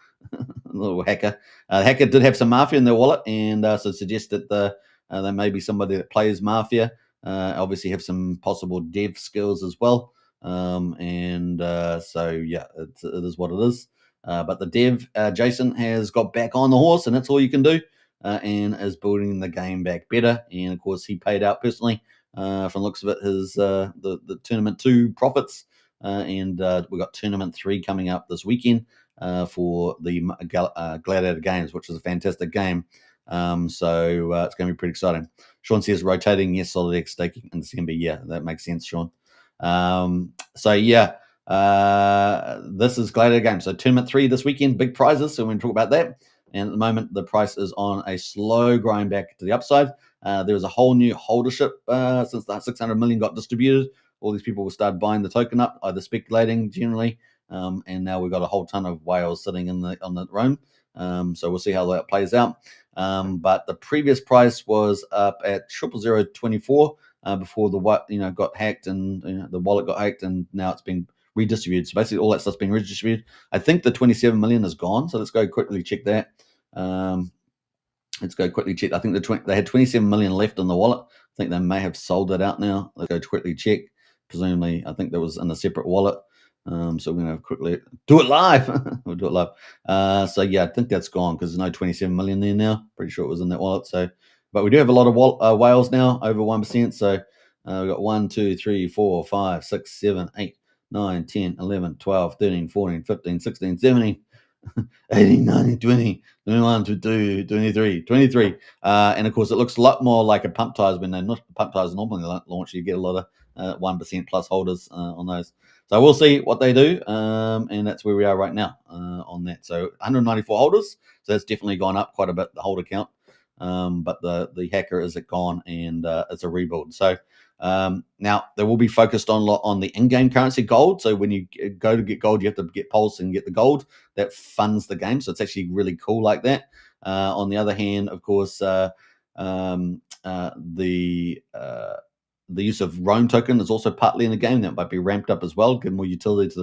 Little hacker. The hacker did have some Mafia in their wallet, and so suggests that there may be somebody that plays Mafia. Obviously, have some possible dev skills as well. So yeah, it is what it is. But the dev, Jason, has got back on the horse, and that's all you can do. And is building the game back better. And of course, he paid out personally from the looks of it his the tournament 2 profits. And we got tournament 3 coming up this weekend for the Gladiator Games, which is a fantastic game. So it's going to be pretty exciting. Sean says rotating, yes, SolidX staking in December. Yeah, that makes sense, Sean. So yeah. This is Gladiator Games. So tournament 3 this weekend, big prizes. So we're going to talk about that. And at the moment, the price is on a slow grind back to the upside. There was a whole new holdership since the 600 million got distributed. All these people will start buying the token up, either speculating generally, and now we've got a whole ton of whales sitting on the Rome. So we'll see how that plays out. But the previous price was up at 00024 before the got hacked and the wallet got hacked, and now it's been redistributed. So basically all that stuff's been redistributed. I think the 27 million is gone. So let's go quickly check that. Let's go quickly check. I think they had 27 million left in the wallet. I think they may have sold that out now. Let's go quickly check. Presumably, I think that was in a separate wallet. So we're going to quickly do it live. We'll do it live. So yeah, I think that's gone because there's no 27 million there now. Pretty sure it was in that wallet. So, but we do have a lot of whales now, over 1%. So we've got 1, 2, 3, 4, 5, 6, 7, 8, 9, 10, 11, 12, 13, 14, 15, 16, 17. 18, 19, 20, 21, 22, 23, 23. And of course, it looks a lot more like a pump tires when they're not pump tires normally launch. You get a lot of 1% plus holders on those. So we'll see what they do. And that's where we are right now on that. So 194 holders. So that's definitely gone up quite a bit, the holder count. But the hacker is gone, and it's a rebuild. So now they will be focused on the in-game currency gold. So when you go to get gold, you have to get Pulse and get the gold. That funds the game. So it's actually really cool like that. On the other hand, of course, the use of Roam token is also partly in the game. That might be ramped up as well, give more utility to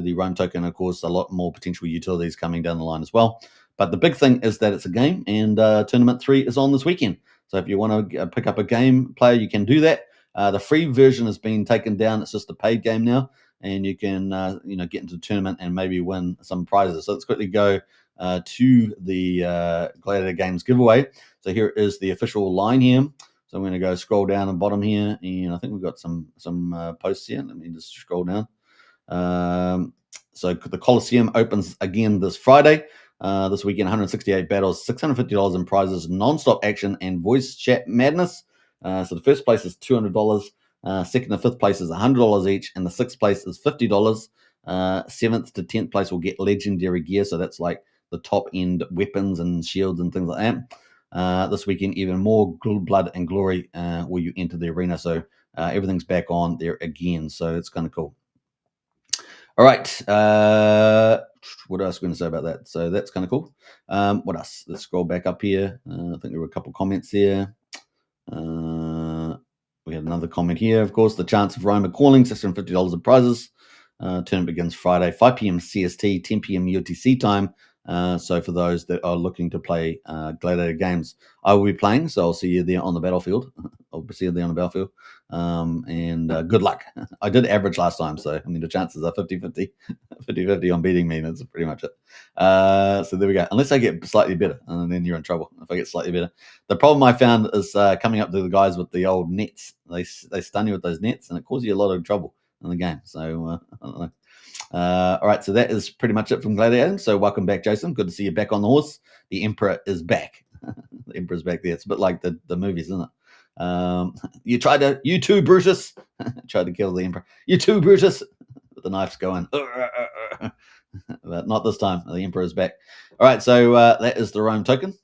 the Roam token. Of course, a lot more potential utilities coming down the line as well. But the big thing is that it's a game, and Tournament 3 is on this weekend. So if you want to pick up a game player, you can do that. The free version has been taken down. It's just a paid game now, and you can get into the tournament and maybe win some prizes. So let's quickly go to the Gladiator Games giveaway. So here is the official line here. So I'm going to go scroll down and bottom here, and I think we've got some posts here. Let me just scroll down. So the Coliseum opens again this Friday. This weekend, 168 battles, $650 in prizes, non-stop action, and voice chat madness. So the first place is $200. Second and fifth place is $100 each, and the sixth place is $50. Seventh to 10th place will get legendary gear. So that's like the top end weapons and shields and things like that. This weekend, even more blood and glory will you enter the arena. So everything's back on there again. So it's kind of cool. All right. What else are we going to say about that? So that's kind of cool. What else? Let's scroll back up here. I think there were a couple comments there. We had another comment here. Of course, the chance of Roma calling, $650 of prizes. Tournament begins Friday, 5 p.m. CST, 10 p.m. UTC time. So for those that are looking to play Gladiator games, I will be playing. So I'll see you there on the battlefield. I'll see you there on the battlefield. And good luck. I did average last time. So, I mean, the chances are 50-50. 50-50 on beating me. That's pretty much it. So there we go. Unless I get slightly better, and then you're in trouble if I get slightly better. The problem I found is coming up to the guys with the old nets. They stun you with those nets, and it causes you a lot of trouble in the game. So, I don't know. All right, so that is pretty much it from Gladiator. So welcome back, Jason. Good to see you back on the horse. The Emperor is back. The Emperor's back there. It's a bit like the movies, isn't it? You too, Brutus. Tried to kill the Emperor. You too, Brutus. But the knife's going. But not this time. The Emperor is back. All right, so that is the Roam token.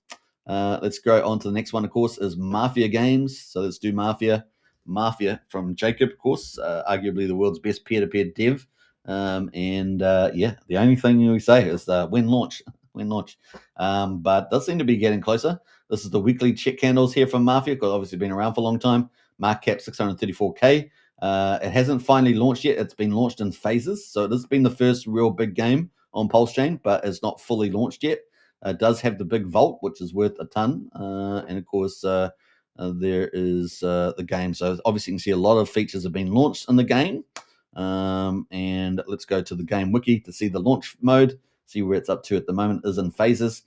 Let's go on to the next one, of course, is Mafia games. So let's do Mafia. Mafia from Jacob, of course, arguably the world's best peer-to-peer dev. The only thing we say is when launch. But does seem to be getting closer. This is the weekly check candles here from Mafia, because obviously been around for a long time. Market cap 634K. It hasn't finally launched yet. It's been launched in phases. So this has been the first real big game on PulseChain, but it's not fully launched yet. It does have the big vault, which is worth a ton. And of course, there is the game. So obviously you can see a lot of features have been launched in the game. And let's go to the game wiki to see the launch mode, see where it's up to at the moment. Is in phases.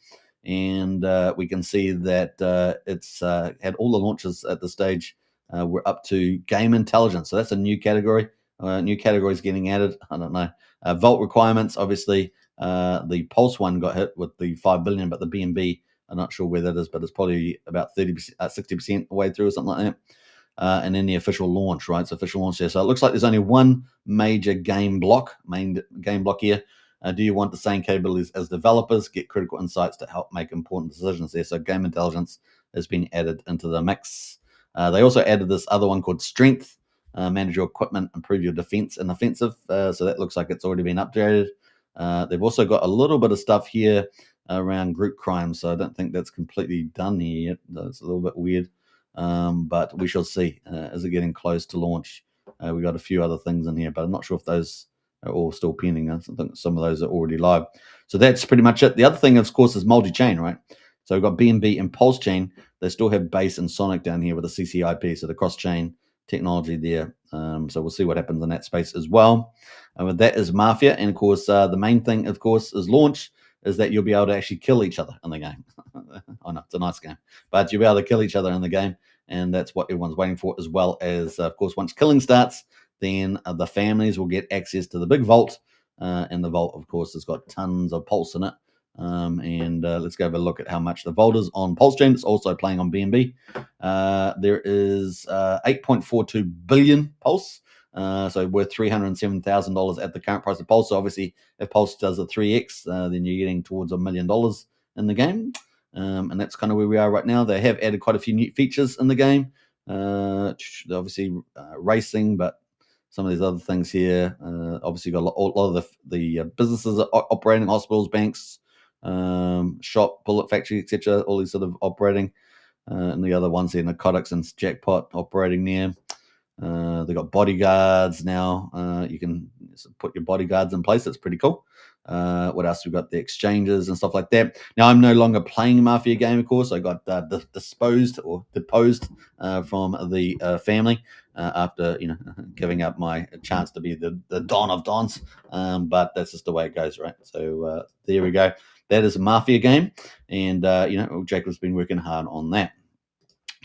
And we can see that it's had all the launches at the stage. We're up to game intelligence. So that's a new category. New categories getting added. I don't know. Vault requirements, obviously. The Pulse one got hit with the 5 billion, but the BNB, I'm not sure where that is, but it's probably about 30%, 60% way through or something like that. And then the official launch, right? So official launch there. So it looks like there's only one major main game block here. Do you want the same capabilities as developers? Get critical insights to help make important decisions there. So game intelligence has been added into the mix. They also added this other one called strength. Manage your equipment, improve your defense and offensive. So that looks like it's already been updated. They've also got a little bit of stuff here around group crime. So I don't think that's completely done here yet. It's a little bit weird. But we shall see. Is it getting close to launch? We got a few other things in here, but I'm not sure if those are all still pending. I think some of those are already live. So that's pretty much it. The other thing, of course, is multi-chain, right? So we've got BNB and PulseChain. They still have Base and Sonic down here with the CCIP, so the cross-chain technology there. So we'll see what happens in that space as well. And that is Mafia. And, of course, the main thing, of course, is launch, is that you'll be able to actually kill each other in the game. I know, it's a nice game. But you'll be able to kill each other in the game, and that's what everyone's waiting for, as well as, of course, once killing starts, then the families will get access to the big vault, and the vault, of course, has got tons of pulse in it. And let's go have a look at how much the vault is on PulseChain. It's also playing on BNB. There is 8.42 billion pulse. So worth $307,000 at the current price of Pulse. So obviously, if Pulse does a 3x, then you're getting towards $1 million in the game. And that's kind of where we are right now. They have added quite a few new features in the game. Obviously, racing, but some of these other things here. Obviously, got a lot of the businesses operating, hospitals, banks, shop, bullet factory, etc. All these sort of operating. And the other ones here, narcotics and jackpot operating there. They've got bodyguards now. You can put your bodyguards in place. That's pretty cool. What else? We've got the exchanges and stuff like that. Now, I'm no longer playing Mafia game, of course. I got deposed from the family after giving up my chance to be the Don of Dons. But that's just the way it goes, right? So there we go. That is a Mafia game, and Jacob's been working hard on that.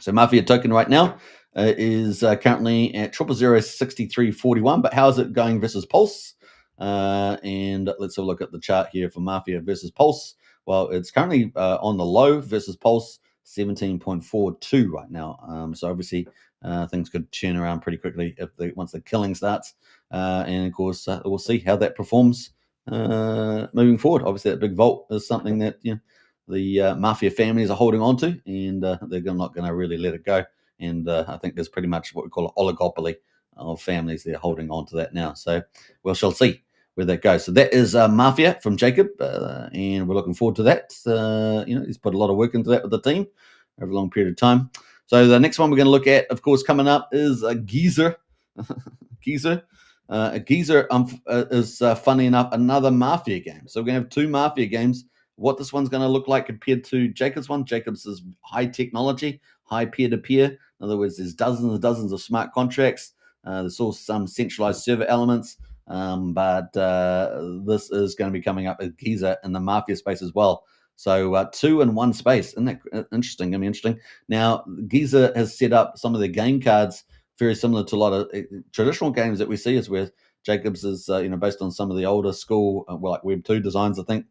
So Mafia token right now is currently at 0006341. But how is it going versus Pulse? And let's have a look at the chart here for Mafia versus Pulse. Well, it's currently on the low versus Pulse, 17.42 right now. So obviously things could turn around pretty quickly once the killing starts. And of course, we'll see how that performs moving forward. Obviously, that big vault is something that the Mafia families are holding on to, and they're not going to really let it go. And I think there's pretty much what we call an oligopoly of families they're holding on to that now. So we shall see where that goes. So that is Mafia from Jacob, and we're looking forward to that. He's put a lot of work into that with the team over a long period of time. So the next one we're going to look at, of course, coming up is GeeZeR. GeeZeR. GeeZeR is, funny enough, another Mafia game. So we're going to have two Mafia games. What this one's going to look like compared to Jacob's one. Jacob's is high technology, high peer-to-peer. In other words, there's dozens and dozens of smart contracts. There's also some centralized server elements. But this is going to be coming up at GeeZeR in the Mafia space as well. So two in one space. Isn't that interesting? Interesting. Now, GeeZeR has set up some of their game cards very similar to a lot of traditional games that we see, is where Jacob's is based on some of the older school like Web 2 designs, I think.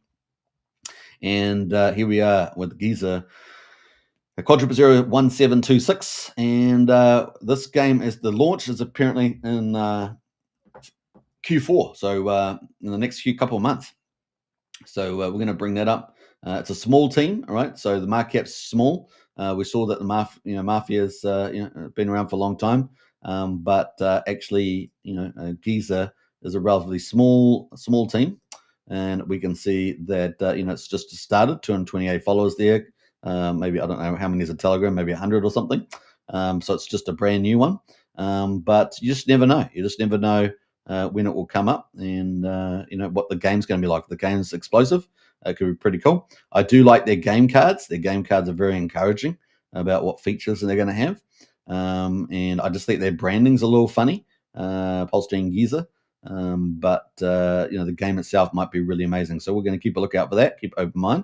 And here we are with GeeZeR, quadruple 01726, and this game is the launch is apparently in Q4, so in the next couple of months. So we're going to bring that up. It's a small team, all right. So the market cap's small. We saw that the Mafia's been around for a long time, but actually, GeeZeR is a relatively small team. And we can see that, it's just started, 228 followers there. Maybe, I don't know how many is a Telegram, maybe 100 or something. So it's just a brand new one. But you just never know. You just never know when it will come up and, what the game's going to be like. If the game's explosive, it could be pretty cool. I do like their game cards. Their game cards are very encouraging about what features they're going to have. And I just think their branding's a little funny, PulseChain GeeZeR. But the game itself might be really amazing. So we're going to keep a lookout for that, keep open mind.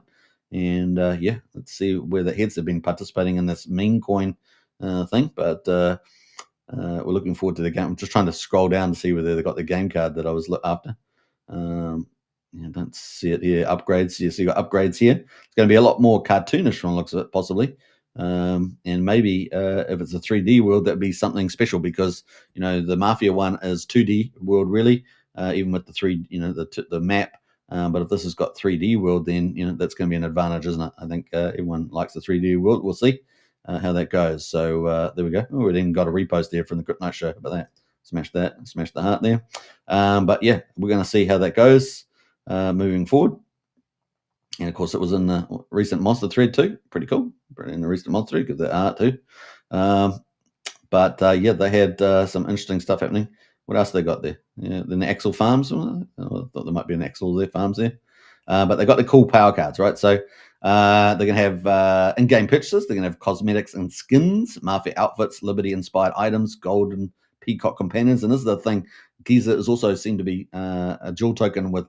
And let's see where the heads have been participating in this meme coin thing. But we're looking forward to the game. I'm just trying to scroll down to see whether they got the game card that I was after. I don't see it here. Upgrades. Yes, you got upgrades here. It's going to be a lot more cartoonish from the looks of it, possibly. And maybe if it's a 3D world, that'd be something special, because the Mafia one is 2D world, really, even with the the map. But if this has got 3D world, then that's going to be an advantage, isn't it? I think everyone likes the 3D world. We'll see how that goes. So there we go. Oh, we even got a repost there from the Crypto Show about that. Smash that. Smash the heart there. But yeah, we're going to see how that goes moving forward. And of course, it was in the recent Monster thread too. Pretty cool. In the recent Monster thread, get that art too. But they had some interesting stuff happening. What else they got there? Yeah, then the Axel farms. I thought there might be an Axel there farms there. But they got the cool power cards, right? So they're going to have in-game purchases. They're going to have cosmetics and skins, Mafia outfits, Liberty-inspired items, golden Peacock companions. And this is the thing. GeeZeR is also seen to be a dual token with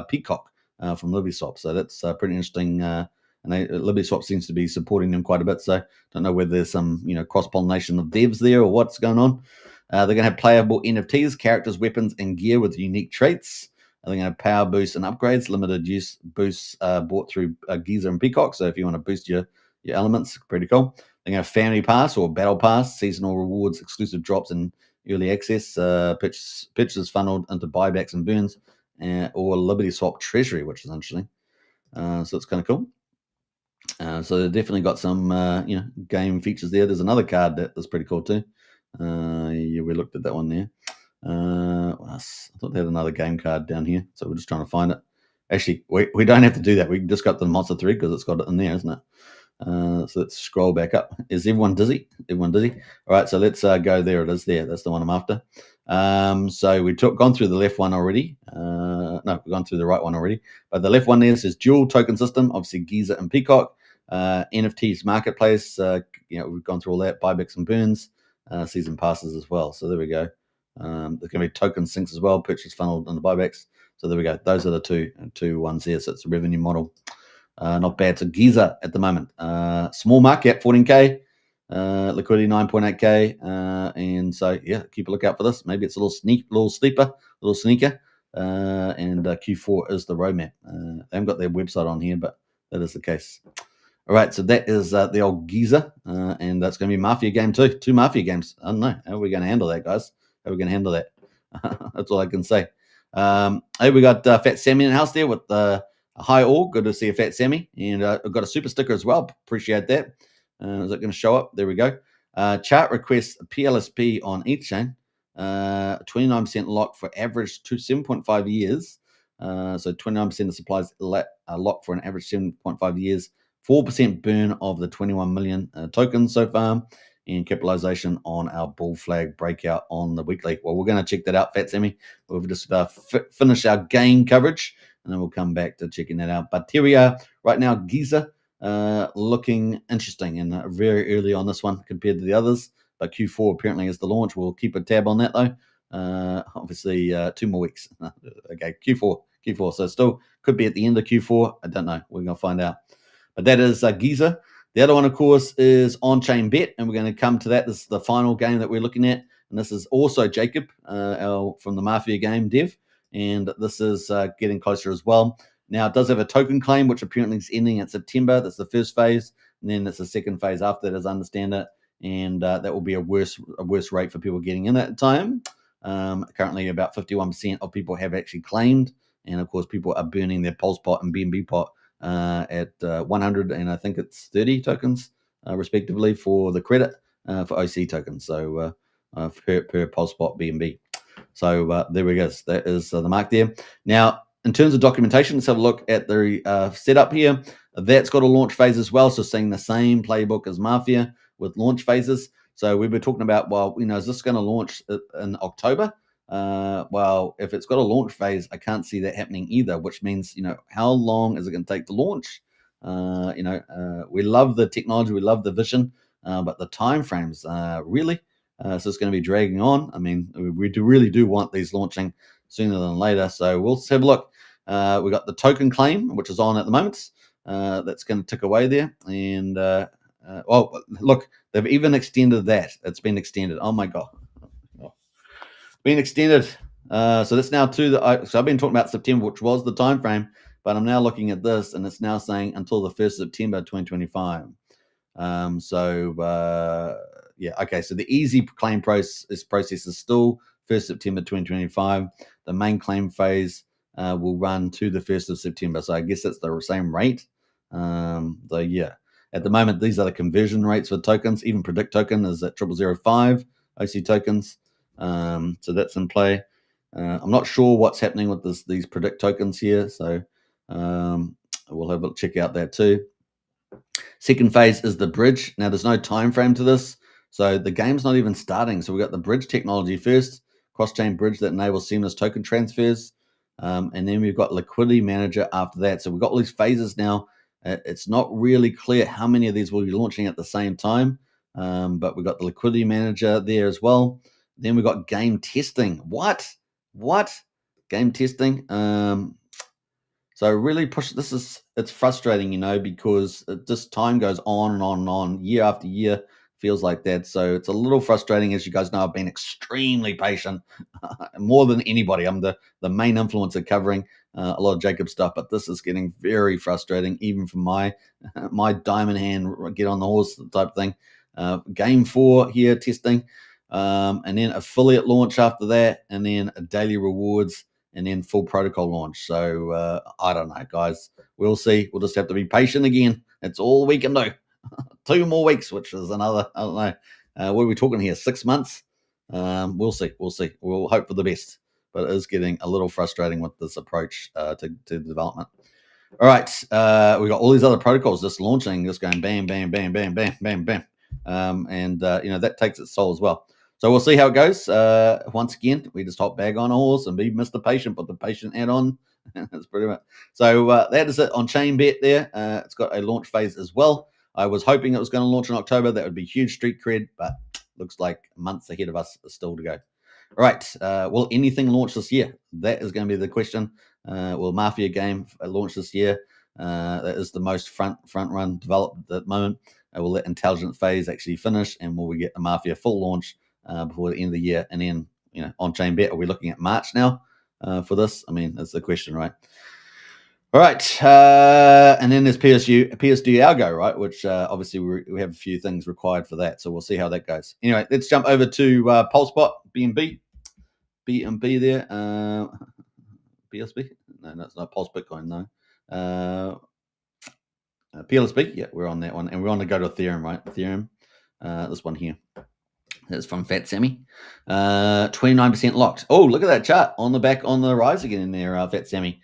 Peacock from LibertySwap. So that's pretty interesting. And LibertySwap seems to be supporting them quite a bit. So don't know whether there's some cross-pollination of devs there or what's going on. They're going to have playable NFTs, characters, weapons, and gear with unique traits. I think power boosts and upgrades, limited use boosts bought through GeeZeR and Peacock. So if you want to boost your elements, pretty cool. They're going to family pass or battle pass, seasonal rewards, exclusive drops, and early access. Pitches funneled into buybacks and burns, or Liberty Swap Treasury, which is interesting. So it's kind of cool. So they've definitely got some game features there. There's another card that is pretty cool too. Yeah, we looked at that one there. I thought they had another game card down here, so we're just trying to find it. Actually, we don't have to do that. We can just go up to the monster 3 because it's got it in there, isn't it? So let's scroll back up. Is everyone dizzy? Everyone dizzy? All right, so let's go there. It is there. That's the one I'm after. So we gone through the left one already. No, we've gone through the right one already. But the left one there says dual token system, obviously GeeZeR and Peacock. NFTs marketplace. We've gone through all that. Buybacks and burns. Season passes as well. So there we go. There's going to be token syncs as well. Purchase funneled and the buybacks. So there we go. Those are the two ones there. So it's a revenue model. Not bad. So GeeZeR at the moment. Small market, 14K. Liquidity 9.8K. And so, yeah, keep a lookout for this. Maybe it's a little sneaker. And Q4 is the roadmap. They haven't got their website on here, but that is the case. All right, so that is the old GeeZeR, and that's going to be Mafia game too. 2 Mafia games. I don't know. How are we going to handle that, guys? How are we going to handle that? That's all I can say. Hey, we got Fat Sammy in the house there with hi all. Good to see a Fat Sammy. And I've got a super sticker as well. Appreciate that. Is it going to show up? There we go. Chart requests PLSP on each chain. 29% lock for average to 7.5 years. So 29% of supplies locked for an average 7.5 years. 4% burn of the 21 million tokens so far, and capitalization on our bull flag breakout on the weekly. Well, we're going to check that out, Fat Sammy. We'll just finish our game coverage, and then we'll come back to checking that out. But here we are right now, GeeZeR, looking interesting and very early on this one compared to the others. But Q4 apparently is the launch. We'll keep a tab on that though. Obviously, 2 more weeks. Okay, Q4. So still could be at the end of Q4. I don't know. We're going to find out. But that is GeeZeR. The other one, of course, is OnChainBet, and we're going to come to that. This is the final game that we're looking at, and this is also Jacob from the Mafia game dev, and this is getting closer as well. Now, it does have a token claim, which apparently is ending in September. That's the first phase, and then it's the second phase after that, as I understand it, and that will be a worse rate for people getting in at the time. Currently, about 51% of people have actually claimed, and of course, people are burning their Pulse pot and BNB pot at 100 and I think it's 30 tokens respectively for the credit for OC tokens. So per Pulse pot BNB. So there we go. That is the mark there. Now, in terms of documentation, let's have a look at the setup here. That's got a launch phase as well. So seeing the same playbook as Mafia with launch phases. So we were talking about, well, is this going to launch in October? Well, if it's got a launch phase, I can't see that happening either, which means, how long is it going to take to launch? We love the technology, we love the vision, but the timeframes, really? So it's going to be dragging on. I mean, we really do want these launching sooner than later. So we'll have a look. We got the token claim, which is on at the moment. That's going to tick away there. And, look, they've even extended that. It's been extended. Oh, my God. Been extended. So that's now so I've been talking about September, which was the time frame, but I'm now looking at this, and it's now saying until the 1st of September 2025. Okay. So the easy claim process is still 1st September 2025. The main claim phase will run to the 1st of September. So I guess that's the same rate. At the moment, these are the conversion rates for tokens. Even Predict token is at 0005 OC tokens. So that's in play. I'm not sure what's happening with these Predict tokens here. So we'll have a check out that too. Second phase is the bridge. Now, there's no time frame to this. So the game's not even starting. So we've got the bridge technology first, cross-chain bridge that enables seamless token transfers. And then we've got liquidity manager after that. So we've got all these phases now. It's not really clear how many of these will be launching at the same time. But we've got the liquidity manager there as well. Then we've got game testing. What? Game testing? So really it's frustrating, because this time goes on and on and on, year after year. Feels like that. So it's a little frustrating. As you guys know, I've been extremely patient, more than anybody. I'm the main influencer covering a lot of Jacob stuff, but this is getting very frustrating, even for my my diamond hand, get on the horse type thing. Game 4 here, testing, and then affiliate launch after that, and then a daily rewards, and then full protocol launch. So I don't know, guys. We'll see. We'll just have to be patient again. That's all we can do. 2 more weeks, which is another, I don't know, what are we talking here, 6 months? We'll see. We'll hope for the best, but it is getting a little frustrating with this approach to development. All right, we got all these other protocols just launching, just going bam, bam, bam, bam, bam, bam, bam, and that takes its toll as well. So we'll see how it goes. Once again, we just hop back on a horse and be Mr. Patient, put the patient add on. That's pretty much. So that is it on OnChainBet there. It's got a launch phase as well. I was hoping it was going to launch in October. That would be huge street cred, but looks like months ahead of us still to go. All right. Will anything launch this year? That is going to be the question. Will Mafia game launch this year? That is the most front run developed at the moment. Will that intelligent phase actually finish? And will we get a Mafia full launch before the end of the year? And then, OnChainBet, are we looking at March now for this? I mean, that's the question, right? All right, and then there's PSD ALGO, right? Which obviously we have a few things required for that, so we'll see how that goes. Anyway, let's jump over to PulseBot BNB there. PSB? No, it's not Pulse Bitcoin. No, PLSB. Yeah, we're on that one, and we're on to go to Ethereum, right? Ethereum. This one here. That's from Fat Sammy. 29% locked. Oh, look at that chart on the back on the rise again in there, Fat Sammy.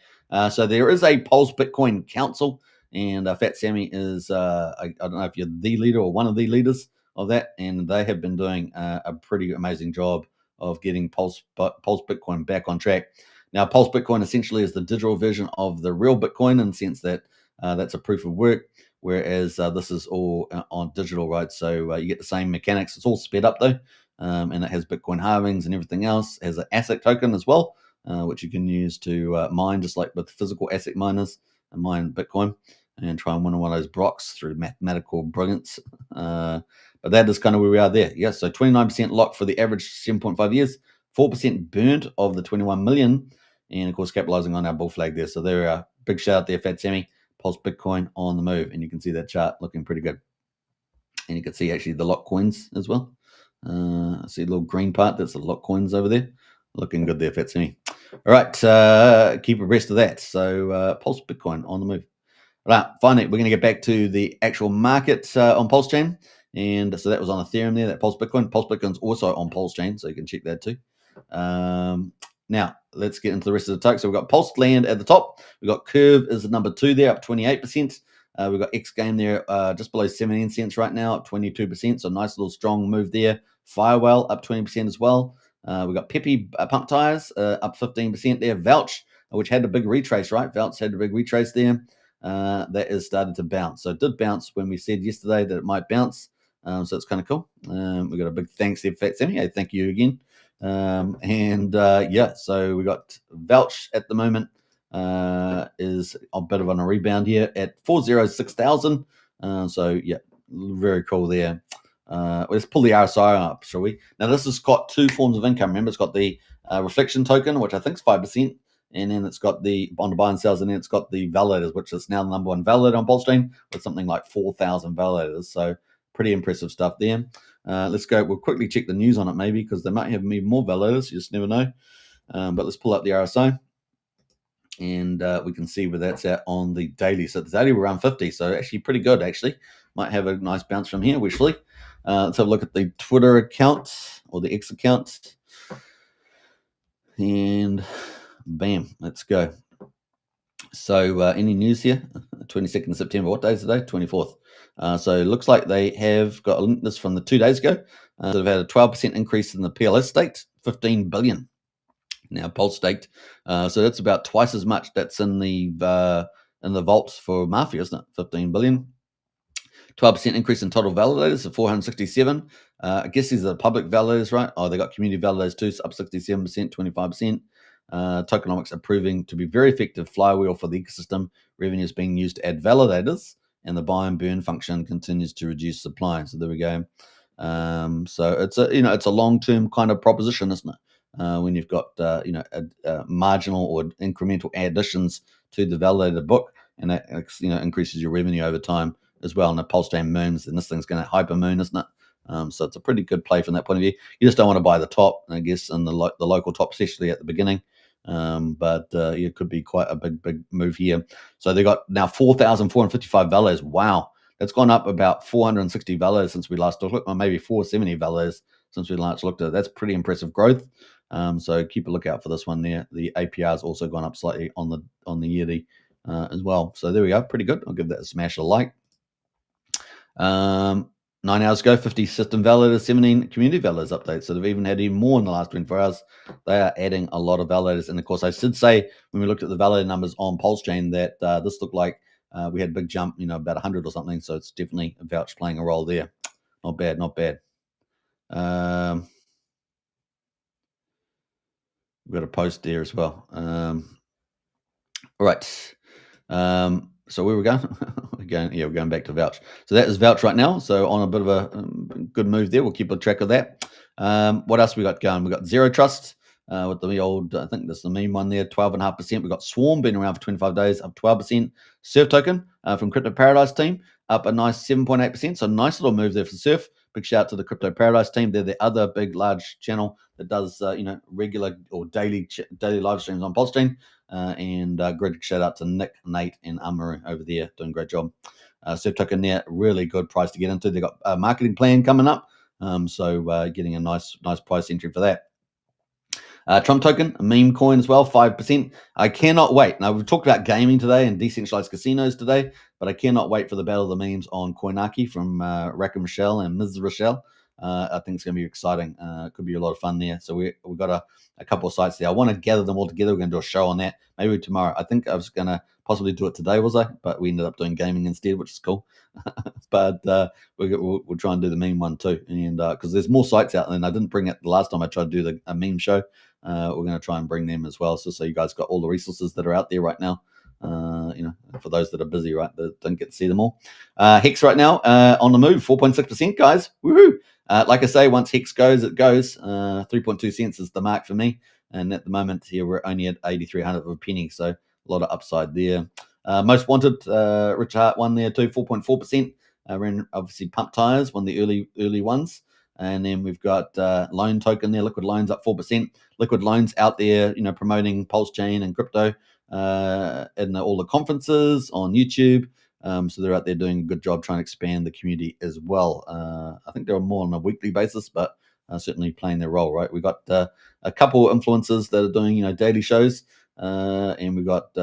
So there is a Pulse Bitcoin Council, and Fat Sammy is, I don't know if you're the leader or one of the leaders of that, and they have been doing a pretty amazing job of getting Pulse Bitcoin back on track. Now, Pulse Bitcoin essentially is the digital version of the real Bitcoin in the sense that that's a proof of work, whereas this is all on digital, right? So you get the same mechanics. It's all sped up, though, and it has Bitcoin halvings and everything else. It has an asset token as well, which you can use to mine, just like with physical asset miners, and mine Bitcoin and try and win one of those blocks through mathematical brilliance. But that is kind of where we are there. Yeah, so 29% locked for the average 7.5 years, 4% burnt of the 21 million, and of course capitalizing on our bull flag there. So there we are. Big shout out there, Fat Sammy. Pulse Bitcoin on the move, and you can see that chart looking pretty good. And you can see actually the lock coins as well. I see a little green part. That's the lock coins over there. Looking good there, Fat Sammy. All right, keep abreast of that. So Pulse Bitcoin on the move. All right, finally, we're going to get back to the actual market on PulseChain. And so that was on Ethereum there, that Pulse Bitcoin. Pulse Bitcoin's also on PulseChain, so you can check that too. Now, let's get into the rest of the tokens. So we've got PulseLand at the top. We've got Curve is the number 2 there, up 28%. We've got XGame there just below 17 cents right now, up 22%. So nice little strong move there. Firewell up 20% as well. We've got Peppy Pump Tires up 15% there. Vouch, which had a big retrace, right? Vouch had a big retrace there. That has started to bounce. So it did bounce when we said yesterday that it might bounce. So it's kind of cool. We've got a big thanks there, Fat Sammy. Hey, thank you again. Yeah, so we got Vouch at the moment is a bit of on a rebound here at 406,000. So yeah, very cool there. Let's pull the RSI up, shall we? Now this has got 2 forms of income. Remember, it's got the reflection token, which I think is 5%, and then it's got the on the buy and sells, and then it's got the validators, which is now the number 1 validator on PulseChain with something like 4,000 validators. So pretty impressive stuff there. Let's go. We'll quickly check the news on it, maybe, because they might have even more validators. You just never know. But let's pull up the RSI, and we can see where that's at on the daily. So the daily we're around 50, so actually pretty good. Actually, might have a nice bounce from here. Wishly. Let's have a look at the Twitter account or the X account, and bam, let's go. So any news here? 22nd of September. What day is today? 24th. So it looks like they have got this from the 2 days ago. They've had a 12% increase in the PLS staked, 15 billion now Pulse staked. So that's about twice as much that's in the vaults for Mafia, isn't it? 15 billion. 12% increase in total validators of 467. I guess these are the public validators, right? Oh, they got community validators too, so up 67%, 25%. Tokenomics are proving to be very effective flywheel for the ecosystem. Revenue is being used to add validators, and the buy and burn function continues to reduce supply. So there we go. So it's a long-term kind of proposition, isn't it? When you've got marginal or incremental additions to the validated book, and that increases your revenue over time as well. And the PulseChain moons, and this thing's going to hyper moon, isn't it? So it's a pretty good play from that point of view. You just don't want to buy the top, I guess, and the local top, especially at the beginning. But it could be quite a big move here. So they got now 4,455 values. Wow, that's gone up about 460 values since we last looked, or maybe 470 values since we last looked at it. That's pretty impressive growth. So keep a lookout for this one there. The APR has also gone up slightly on the yearly as well. So there we go, pretty good. I'll give that a smash a like. 9 hours ago, 50 system validators, 17 community validators updates. So they've even had even more in the last 24 hours. They are adding a lot of validators. And of course, I should say, when we looked at the validator numbers on PulseChain, that this looked like we had a big jump, about 100 or something. So it's definitely Vouch playing a role there. Not bad, not bad. We've got a post there as well. All right. So where we're going? we're going back to Vouch. So that is Vouch right now. So on a bit of a good move there. We'll keep a track of that. What else we got going? We got Zero Trust with the old, I think this is the meme one there, 12.5%. We got Swarm been around for 25 days, up 12%. Surf Token from Crypto Paradise team, up a nice 7.8%. So nice little move there for Surf. Big shout out to the Crypto Paradise team. They're the other big, large channel that does, regular or daily live streams on PulseChain. And great shout out to Nick, Nate, and Amaru over there, doing a great job. Surf Token there, really good price to get into. They've got a marketing plan coming up, so getting a nice price entry for that. Trump Token, a meme coin as well, 5%. I cannot wait. Now, we've talked about gaming today and decentralized casinos today, but I cannot wait for the battle of the memes on Coinaki from Rack and Rochelle and Ms. Rochelle. I think it's going to be exciting. It could be a lot of fun there. So we've got a couple of sites there. I want to gather them all together. We're going to do a show on that maybe tomorrow. I think I was going to possibly do it today, was I? But we ended up doing gaming instead, which is cool. But we'll try and do the meme one too. And because there's more sites out there, and I didn't bring it the last time I tried to do a meme show. We're going to try and bring them as well. So you guys got all the resources that are out there right now. For those that are busy, right, that don't get to see them all. Hex right now on the move, 4.6%, guys. Woohoo! Like I say, once Hex goes, it goes. 3.2 cents is the mark for me. And at the moment here, we're only at 8,300 of a penny. So a lot of upside there. Most wanted, Rich Hart won there too, 4.4%. Ran obviously Pump Tires, one of the early ones. And then we've got Loan Token there, Liquid Loans up 4%. Liquid Loans out there, promoting PulseChain and crypto in all the conferences on YouTube. So they're out there doing a good job trying to expand the community as well. I think they're more on a weekly basis, but certainly playing their role, right? We've got a couple of influencers that are doing, daily shows. And we've got,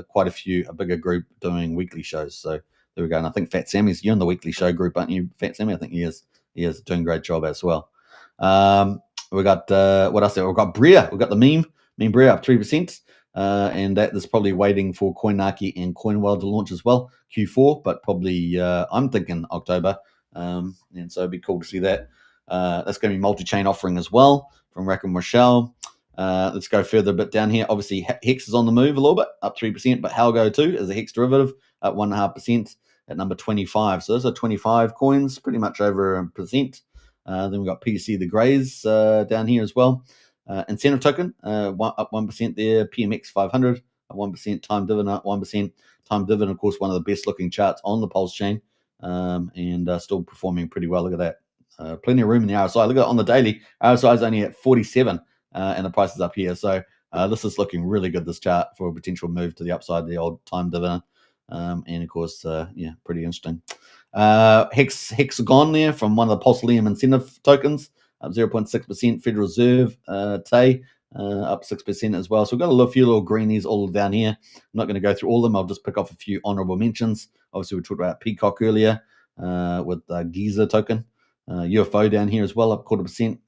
quite a bigger group doing weekly shows. So there we go. And I think Fat Sammy's, you're in the weekly show group, aren't you, Fat Sammy? I think he is. He is doing a great job as well. We got what else? We've got Bria. We've got the meme Bria up 3%, and that is probably waiting for Coinaki and Coinwell to launch as well, Q4, but probably I'm thinking October, and so it'd be cool to see that. That's going to be multi-chain offering as well from Rack and Rochelle. Let's go further a bit down here. Obviously, Hex is on the move a little bit, up 3%, but ALGO too is a Hex derivative, up 1.5%. At number 25. So those are 25 coins, pretty much over 1%. Then we've got PUSD the Greys down here as well. Incentive token, up 1% there. PMX 500, up 1%. Time dividend, up 1%. Time dividend, of course, one of the best looking charts on the PulseChain, and still performing pretty well. Look at that. Plenty of room in the RSI. Look at it on the daily. RSI is only at 47, and the price is up here. So this is looking really good, this chart, for a potential move to the upside, the old time dividend. And of course, pretty interesting. Hex gone there from one of the PulseLand incentive tokens, up 0.6%. Federal Reserve, TAY, up 6% as well. So we've got a few little greenies all down here. I'm not going to go through all of them. I'll just pick off a few honorable mentions. Obviously, we talked about Peacock earlier with GeeZeR token. UFO down here as well, up 0.25%.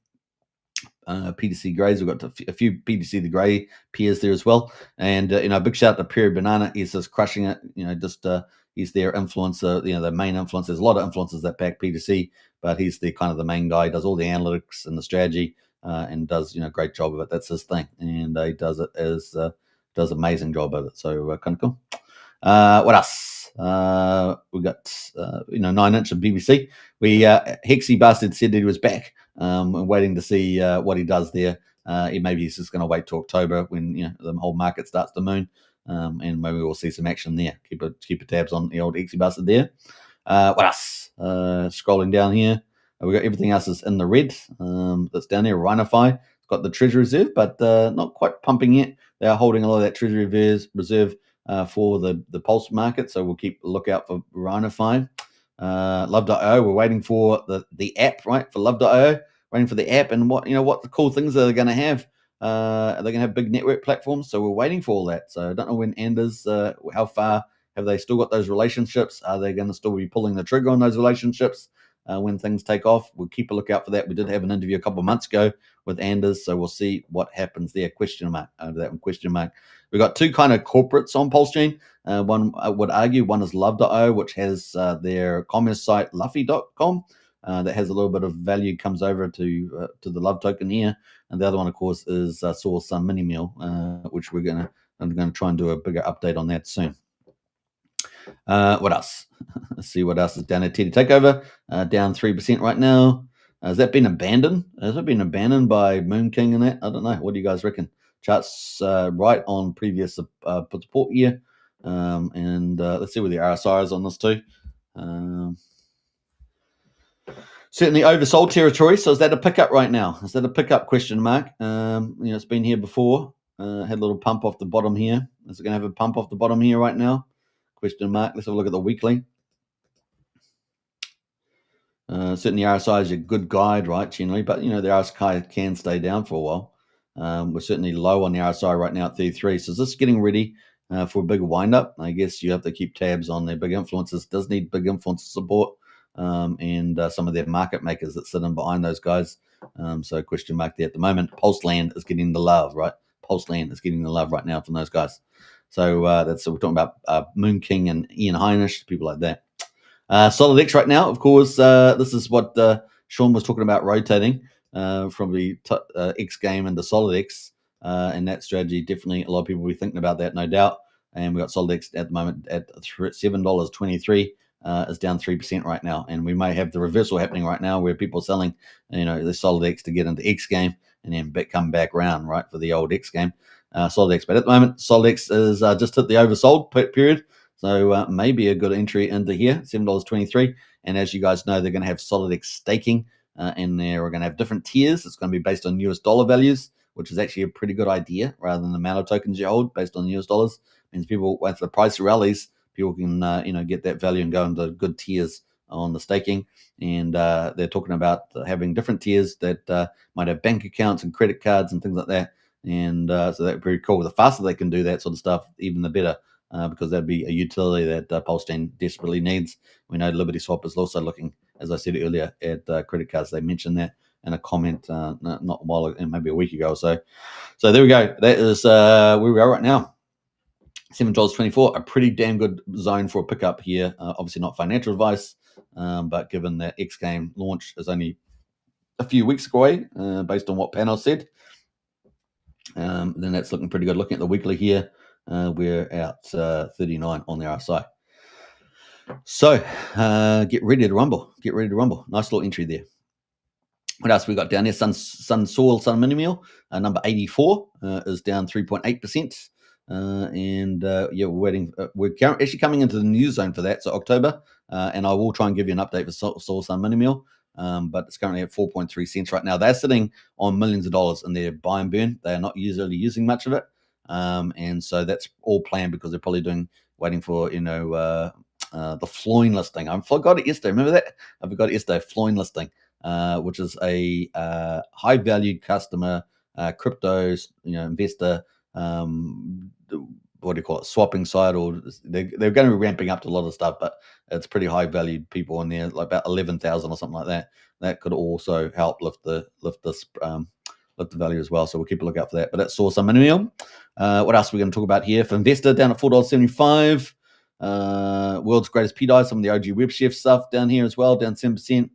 PDC Greys, we've got a few PDC the Grey peers there as well, and a big shout out to Perry Banana. He's just crushing it. He's their influencer, the main influencer. There's a lot of influencers that back PDC, but he's the kind of the main guy. He does all the analytics and the strategy, and does great job of it. That's his thing, and he does amazing job at it. So kind of cool. What else? We got 9-inch of BBC. Hexy Bastard said that he was back. I'm waiting to see what he does there. Maybe he's just going to wait till October when the whole market starts to moon, and maybe we'll see some action there. Keep a tabs on the old Hexy Bastard there. What else? Scrolling down here, we got everything else is in the red. That's down there. Rhinify got the treasury reserve, but not quite pumping yet. They are holding a lot of that treasury reserve for the Pulse market, so we'll keep a lookout for Rhinify. Love.io, we're waiting for the app, right? For Love.io, waiting for the app, and what the cool things are they going to have. Are they going to have big network platforms? So we're waiting for all that. So I don't know when Anders, how far have they still got those relationships? Are they going to still be pulling the trigger on those relationships when things take off? We'll keep a lookout for that. We did have an interview a couple of months ago with Anders, so we'll see what happens there. Question mark over that one. Question mark. We've got two kind of corporates on PulseChain. One, I would argue, one is Love.io, which has their commerce site, Luffy.com, that has a little bit of value, comes over to the Love token here. And the other one, of course, is Source Sun Mini Meal, which I'm going to try and do a bigger update on that soon. What else? Let's see what else is down at Teddy Takeover. Down 3% right now. Has that been abandoned? Has it been abandoned by Moon King and that? I don't know. What do you guys reckon? Charts right on previous support here. And let's see where the RSI is on this too. Certainly oversold territory. So is that a pickup right now? Is that a pickup? Question mark. It's been here before. Had a little pump off the bottom here. Is it going to have a pump off the bottom here right now? Question mark. Let's have a look at the weekly. Certainly RSI is a good guide, right, generally, but the RSI can stay down for a while. We're certainly low on the RSI right now at 33. So is this getting ready for a big wind-up? I guess you have to keep tabs on their big influencers. Does need big influencer support and some of their market makers that sit in behind those guys. So question mark there at the moment. PulseLand is getting the love, right? PulseLand is getting the love right now from those guys. So we're talking about Moon King and Ian Heinisch, people like that. SolidX right now, of course, this is what Sean was talking about, rotating from the XGame into SolidX, and that strategy, definitely a lot of people will be thinking about that, no doubt. And we've got SolidX at the moment at $7.23, is down 3% right now. And we may have the reversal happening right now where people are selling, the SolidX to get into XGame and then come back around, right, for the old XGame. SolidX, but at the moment, SolidX is just hit the oversold period. So maybe a good entry into here, $7.23. And as you guys know, they're going to have SolidX staking, and they're going to have different tiers. It's going to be based on US dollar values, which is actually a pretty good idea, rather than the amount of tokens you hold based on US dollars. It means people, once the price rallies, people can get that value and go into good tiers on the staking. And they're talking about having different tiers that might have bank accounts and credit cards and things like that. And so that'd be pretty cool. The faster they can do that sort of stuff, even the better. Because that'd be a utility that PulseChain desperately needs. We know Liberty Swap is also looking, as I said earlier, at credit cards. They mentioned that in a comment not a while ago, maybe a week ago or so. So there we go. That is where we are right now. $7.24, a pretty damn good zone for a pickup here. Obviously not financial advice, but given that XGame launch is only a few weeks away, based on what Panos said, then that's looking pretty good. Looking at the weekly here, we're at 39 on the RSI. So get ready to rumble. Get ready to rumble. Nice little entry there. What else we got down there? Sun Mini Meal, number 84, is down 3.8%. We're waiting. We're actually coming into the news zone for that, so October. And I will try and give you an update for Soul Sun Mini Meal. But it's currently at 4.3 cents right now. They're sitting on millions of dollars in their buy and burn. They are not usually using much of it. And so that's all planned because they're probably waiting for, the Floyn listing. I forgot it yesterday. Remember that? I forgot it yesterday. Floyn listing, which is a high valued customer, crypto, investor, what do you call it, swapping side, or they're going to be ramping up to a lot of stuff, but it's pretty high valued people in there, like about 11,000 or something like that. That could also help lift the value as well. So we'll keep a lookout for that. But that's Source Mini Meal. What else are we going to talk about here? For Investor, down at $4.75. World's Greatest PDI, some of the OG Web Chef stuff down here as well, down 10%.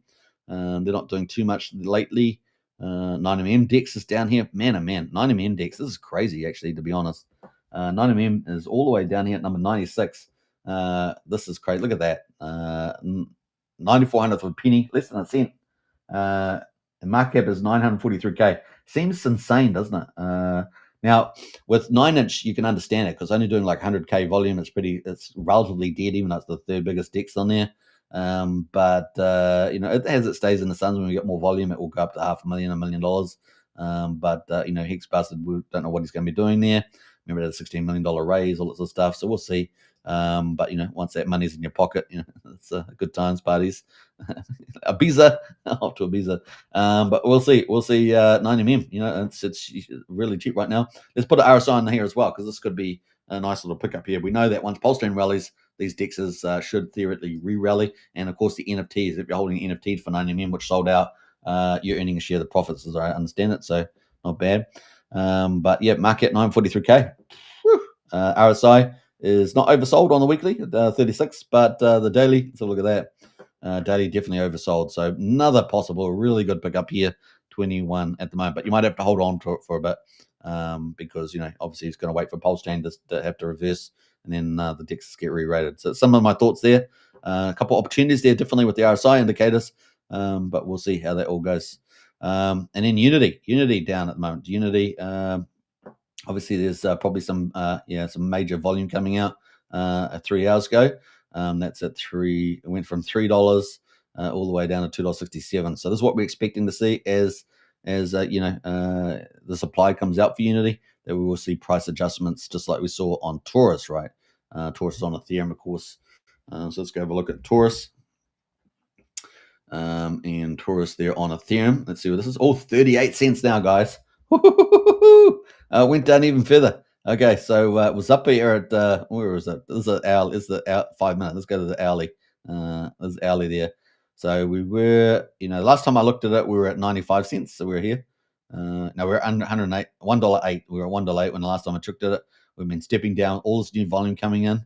They're not doing too much lately. 9mm Dex is down here. Man, oh man, 9mm Dex. This is crazy, actually, to be honest. 9mm is all the way down here at number 96. This is crazy. Look at that. 9,400 for a penny, less than a cent. The market cap is 943K. Seems insane, doesn't it? Now, with 9-inch, you can understand it because only doing like 100K volume, it's relatively dead, even though it's the third biggest DEX on there. But as it stays in the suns, when we get more volume, it will go up to $500,000, $1 million. But Hex Bastard, we don't know what he's going to be doing there. Remember that $16 million raise, all that sort of stuff. So we'll see. But once that money's in your pocket, it's good times, parties. Ibiza, off to Ibiza. But we'll see. We'll see. 90mm. It's really cheap right now. Let's put an RSI in here as well because this could be a nice little pickup here. We know that once PulseChain rallies, these DEXs should theoretically re-rally, and of course the NFTs. If you're holding NFT for 90mm, which sold out, you're earning a share of the profits, as I understand it. So not bad. But yeah, market 943K. RSI is not oversold on the weekly at 36, but the daily, so look at that. Daily definitely oversold. So another possible really good pickup here, 21 at the moment. But you might have to hold on to it for a bit because, obviously it's going to wait for PulseChain to have to reverse and then the DEXs get re-rated. So some of my thoughts there. A couple opportunities there differently with the RSI indicators, but we'll see how that all goes. And then Unity down at the moment. Unity, obviously, there's probably some major volume coming out 3 hours ago. That's at $3. It went from $3 all the way down to $2.67. So this is what we're expecting to see as the supply comes out for Unity. That we will see price adjustments, just like we saw on Taurus, right? Taurus is on Ethereum, of course. So let's go have a look at Taurus. And Taurus there on Ethereum. Let's see what this is. 38 cents now, guys. Went down even further. Okay, so it was up here at where was it? This is an hour. It's the 5 minutes. Let's go to the hourly. There's hourly there. So we were, last time I looked at it, we were at 95 cents. So we're here. Now we're under $108, $1.08. We were at $1.08 when the last time I looked at it. We've been stepping down. All this new volume coming in.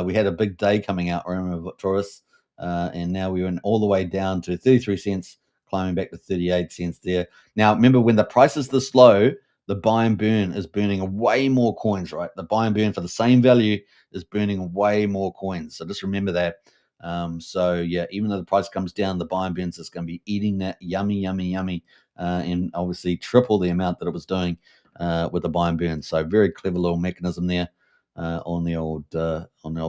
We had a big day coming out. Remember Taurus, and now we went all the way down to 33 cents, climbing back to 38 cents there. Now remember, when the price is this low, the buy and burn is burning way more coins, right? The buy and burn for the same value is burning way more coins. So just remember that. Even though the price comes down, the buy and burn is going to be eating that yummy, and obviously triple the amount that it was doing with the buy and burn. So very clever little mechanism there on the old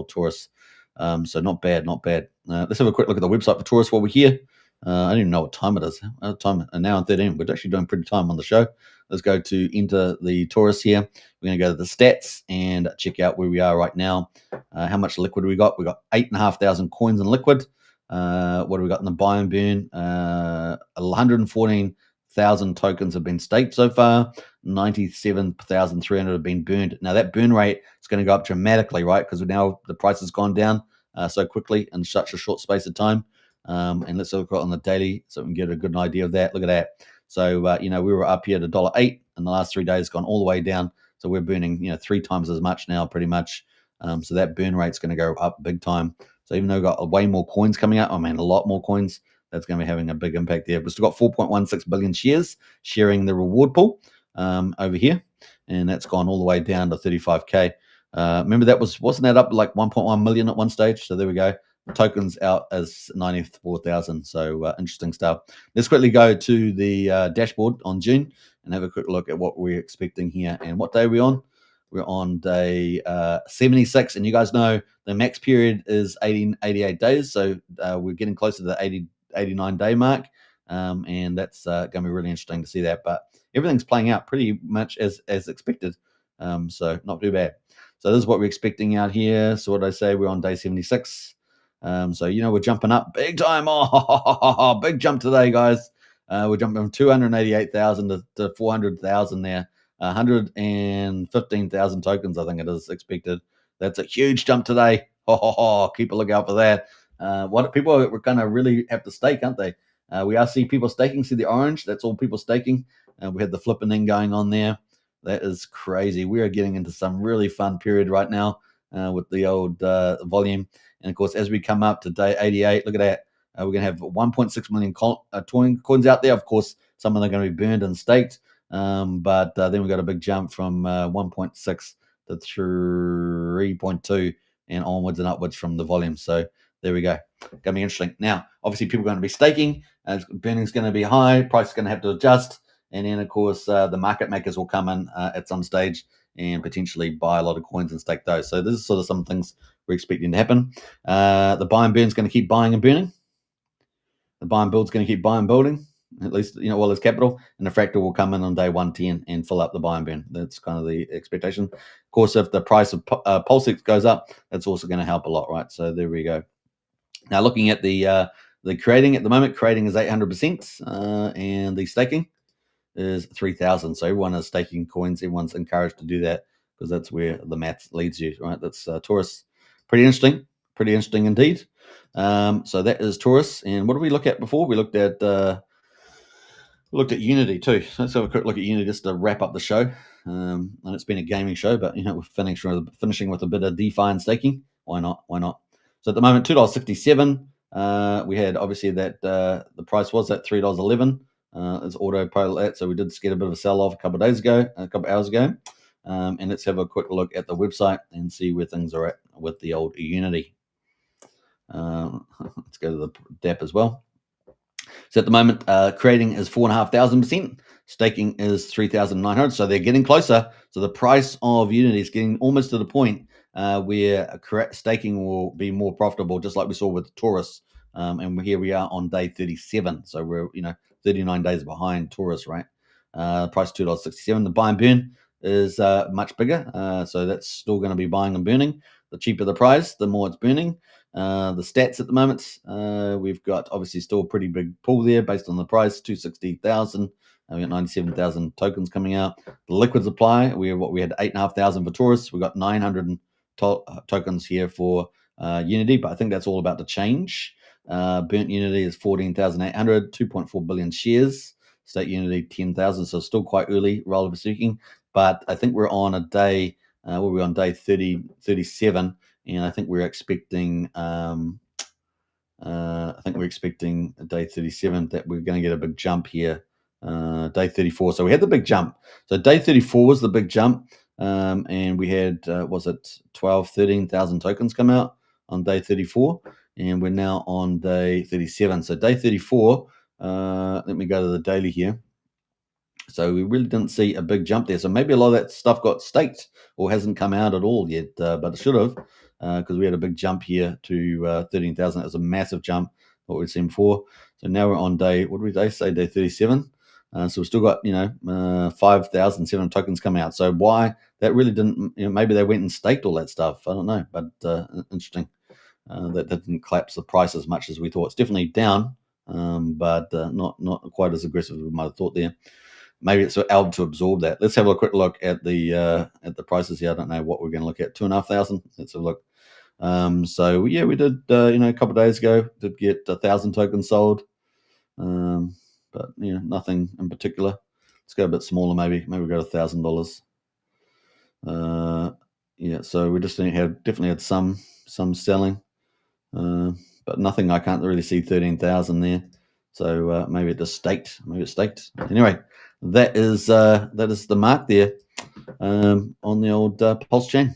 Taurus. So not bad. Let's have a quick look at the website for Taurus while we're here. I don't even know what time it is. Time an hour and 13. We're actually doing pretty time on the show. Let's go to enter the Taurus here. We're going to go to the stats and check out where we are right now. How much liquid we got? We got 8,500 coins in liquid. What do we got in the buy and burn? 114,000 tokens have been staked so far. 97,300 have been burned. Now that burn rate is going to go up dramatically, right? Because now the price has gone down so quickly in such a short space of time. And let's look on the daily so we can get a good idea of that. Look at that. So, we were up here at $1.08 in the last 3 days, gone all the way down. So we're burning, 3 times as much now, pretty much. So that burn rate's going to go up big time. So even though we've got way more coins coming out, a lot more coins, that's going to be having a big impact there. We've still got 4.16 billion shares sharing the reward pool over here. And that's gone all the way down to 35K. Remember wasn't that up like 1.1 million at one stage? So there we go. Tokens out as 94,000. So interesting stuff. Let's quickly go to the dashboard on June and have a quick look at what we're expecting here. And what day are we on? We're on day 76. And you guys know the max period is 88 days. So we're getting closer to the 89 day mark. And that's going to be really interesting to see that. But everything's playing out pretty much as expected. So not too bad. So this is what we're expecting out here. So what did I say? We're on day 76. We're jumping up big time. Oh, big jump today, guys. We're jumping from 288,000 to 400,000 there. 115,000 tokens, I think it is expected. That's a huge jump today. Keep a lookout for that. What people are going to really have to stake, aren't they? We are seeing people staking. See the orange? That's all people staking. We had the flipping in going on there. That is crazy. We are getting into some really fun period right now with the old volume. And, of course, as we come up to day 88, look at that. We're going to have 1.6 million coins out there. Of course, some of them are going to be burned and staked. Then we got a big jump from 1.6 to 3.2 and onwards and upwards from the volume. So there we go. Going to be interesting. Now, obviously, people are going to be staking. Burning's going to be high. Price is going to have to adjust. And then, of course, the market makers will come in at some stage and potentially buy a lot of coins and stake those. So this is sort of some things we're expecting to happen. The buy and burn is going to keep buying and burning. The buy and build is going to keep buying and building, at least, well as capital. And the fractal will come in on day 110 and fill up the buy and burn. That's kind of the expectation. Of course, if the price of PulseX goes up, that's also going to help a lot, right? So there we go. Now, looking at the creating at the moment, creating is 800%, and the staking is 3,000. So everyone is staking coins. Everyone's encouraged to do that because that's where the math leads you, right? That's Taurus. Pretty interesting indeed. So that is Taurus. And what did we look at before? We looked at Unity too. So let's have a quick look at Unity just to wrap up the show. And it's been a gaming show, but we're finishing with a bit of DeFi and staking. Why not? So at the moment, $2.67. We had obviously that the price was at $3.11. It's autopilot that, so we did get a bit of a sell-off a couple hours ago. And let's have a quick look at the website and see where things are at with the old Unity. Let's go to the DApp as well. So at the moment, creating is 4,500%, staking is 3,900. So they're getting closer. So the price of Unity is getting almost to the point where staking will be more profitable, just like we saw with Taurus. And here we are on day 37. So we're 39 days behind Taurus, right? Price $2.67. The buy and burn is much bigger. So that's still going to be buying and burning. The cheaper the price, the more it's burning. The stats at the moment, we've got obviously still a pretty big pool there based on the price, 260,000. We got 97,000 tokens coming out. The liquid supply, we had 8,500 for Taurus. We got 900 tokens here for Unity, but I think that's all about to change. Burnt Unity is 14,800, 2.4 billion shares. State Unity 10,000, so still quite early, relatively speaking. But I think we're on a day. We're on day 37, and I think we're expecting. Day 37 that we're going to get a big jump here. Day 34. So we had the big jump. So day 34 was the big jump, and we had 13,000 tokens come out on day 34, and we're now on day 37. So day 34. Let me go to the daily here. So we really didn't see a big jump there. So maybe a lot of that stuff got staked or hasn't come out at all yet, but it should have, because we had a big jump here to 13,000. It was a massive jump, what we've seen before. So now we're on day, what did we say, day 37? So we've still got, 5,700 tokens coming out. So why that really didn't, maybe they went and staked all that stuff. I don't know, but interesting. That didn't collapse the price as much as we thought. It's definitely down, but not quite as aggressive as we might have thought there. Maybe it's able to absorb that. Let's have a quick look at the prices here. I don't know what we're going to look at. 2,500. Let's have a look. So yeah, we did a couple of days ago did get 1,000 tokens sold, but nothing in particular. Let's go a bit smaller. Maybe we got $1,000. Yeah, so we just definitely had some selling, but nothing. I can't really see 13,000 there. So maybe it just staked. Anyway, that is the mark there on the old PulseChain.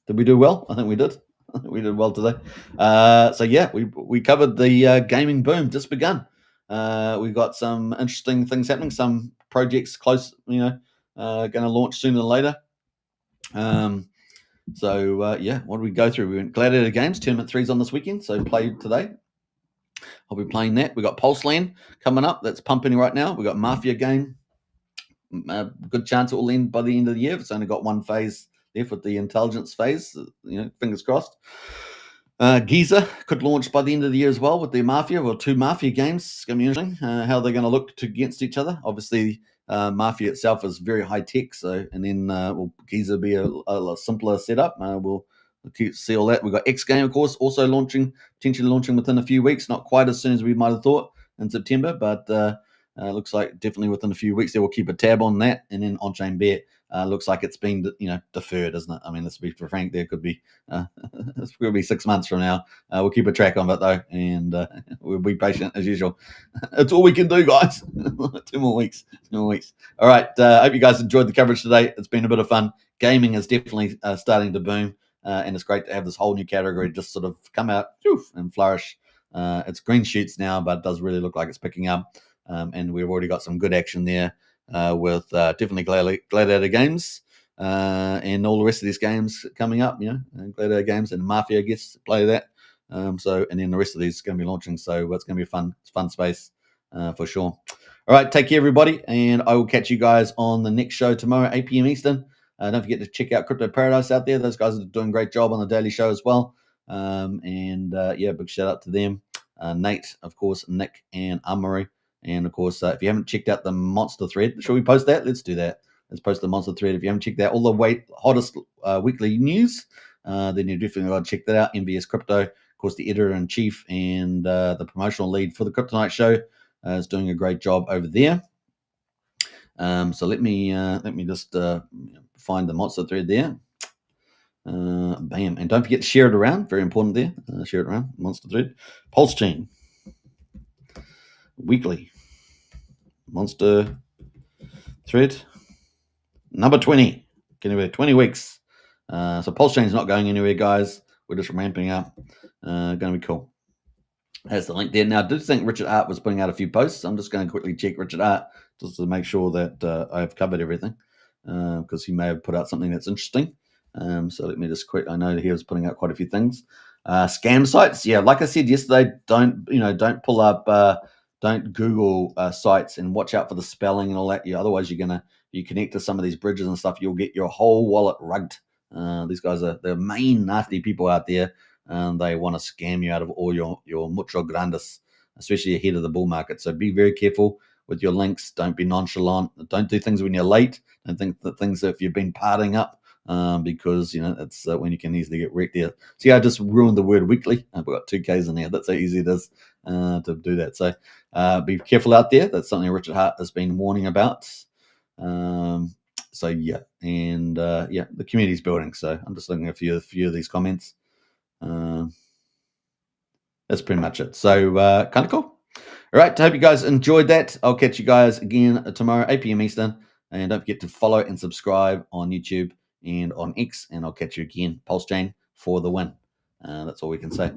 Did we do well? I think we did. We did well today. So yeah, we covered the gaming boom just begun. We've got some interesting things happening. Some projects close, going to launch sooner than later. So yeah, what did we go through? We went Gladiator games, Tournament 3's on this weekend, so played today. I'll be playing that. We got PulseLand coming up. That's pumping right now. We got Mafia game. Good chance it will end by the end of the year. It's only got one phase left with the intelligence phase. Fingers crossed. GeeZeR could launch by the end of the year as well with their Mafia. Well, two Mafia games. It's going to be interesting how they're going to look against each other. Obviously, Mafia itself is very high tech. So, and then will GeeZeR be a simpler setup? We'll see all that. We've got XGame, of course, also potentially launching within a few weeks. Not quite as soon as we might have thought in September, but looks like definitely within a few weeks they will keep a tab on that. And then OnChainBet looks like it's been deferred, isn't it? I mean, let's be frank, there could be it's going to be 6 months from now. We'll keep a track on it though, and we'll be patient as usual. It's all we can do, guys. 2 more weeks. All right. I hope you guys enjoyed the coverage today. It's been a bit of fun. Gaming is definitely starting to boom. and it's great to have this whole new category just sort of come out and flourish. It's green shoots now, but it does really look like it's picking up, and we've already got some good action there with definitely Gladiator games and all the rest of these games coming up. Gladiator games and Mafia gets to play that. And then the rest of these are going to be launching, so it's going to be a fun space for sure. All right, take care, everybody, and I will catch you guys on the next show tomorrow, 8 p.m. Eastern. Don't forget to check out Crypto Paradise out there. Those guys are doing a great job on the daily show as well. Big shout out to them. Nate, of course, Nick, and Amory. And, of course, if you haven't checked out the Monster thread, should we post that? Let's do that. Let's post the Monster thread. If you haven't checked out all the hottest weekly news, then you definitely got to check that out. MVS Crypto, of course, the editor-in-chief and the promotional lead for the Kryptonite show is doing a great job over there. So let me just find the Monster thread there. Bam. And don't forget to share it around. Very important there. Share it around. Monster thread. PulseChain. Weekly. Monster thread. Number 20. Anyway, 20 weeks. So PulseChain's not going anywhere, guys. We're just ramping up. Going to be cool. That's the link there. Now, I did think Richard Art was putting out a few posts. I'm just going to quickly check Richard Art just to make sure that I've covered everything, because he may have put out something that's interesting. So let me just quick. I know that he was putting out quite a few things. Scam sites, yeah. Like I said yesterday, don't pull up, don't Google sites, and watch out for the spelling and all that. Otherwise, you connect to some of these bridges and stuff, you'll get your whole wallet rugged. These guys they're main nasty people out there. They want to scam you out of all your mucho grandes, especially ahead of the bull market. So be very careful with your links. Don't be nonchalant. Don't do things when you're late. Don't think that things if you've been partying up, because it's when you can easily get wrecked there. See, I just ruined the word weekly. I've got 2Ks in there. That's how easy it is to do that. So be careful out there. That's something Richard Hart has been warning about. The community's building. So I'm just looking at a few of these comments. That's pretty much it. So kind of cool. All right. I hope you guys enjoyed that. I'll catch you guys again tomorrow, 8 p.m. Eastern. And don't forget to follow and subscribe on YouTube and on X. And I'll catch you again. PulseChain for the win. That's all we can say.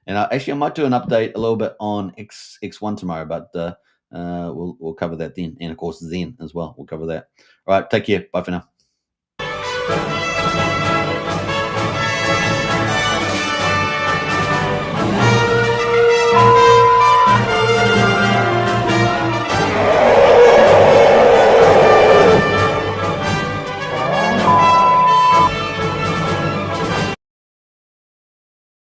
And I might do an update a little bit on X1 tomorrow, but we'll cover that then. And, of course, Zen as well. We'll cover that. All right. Take care. Bye for now.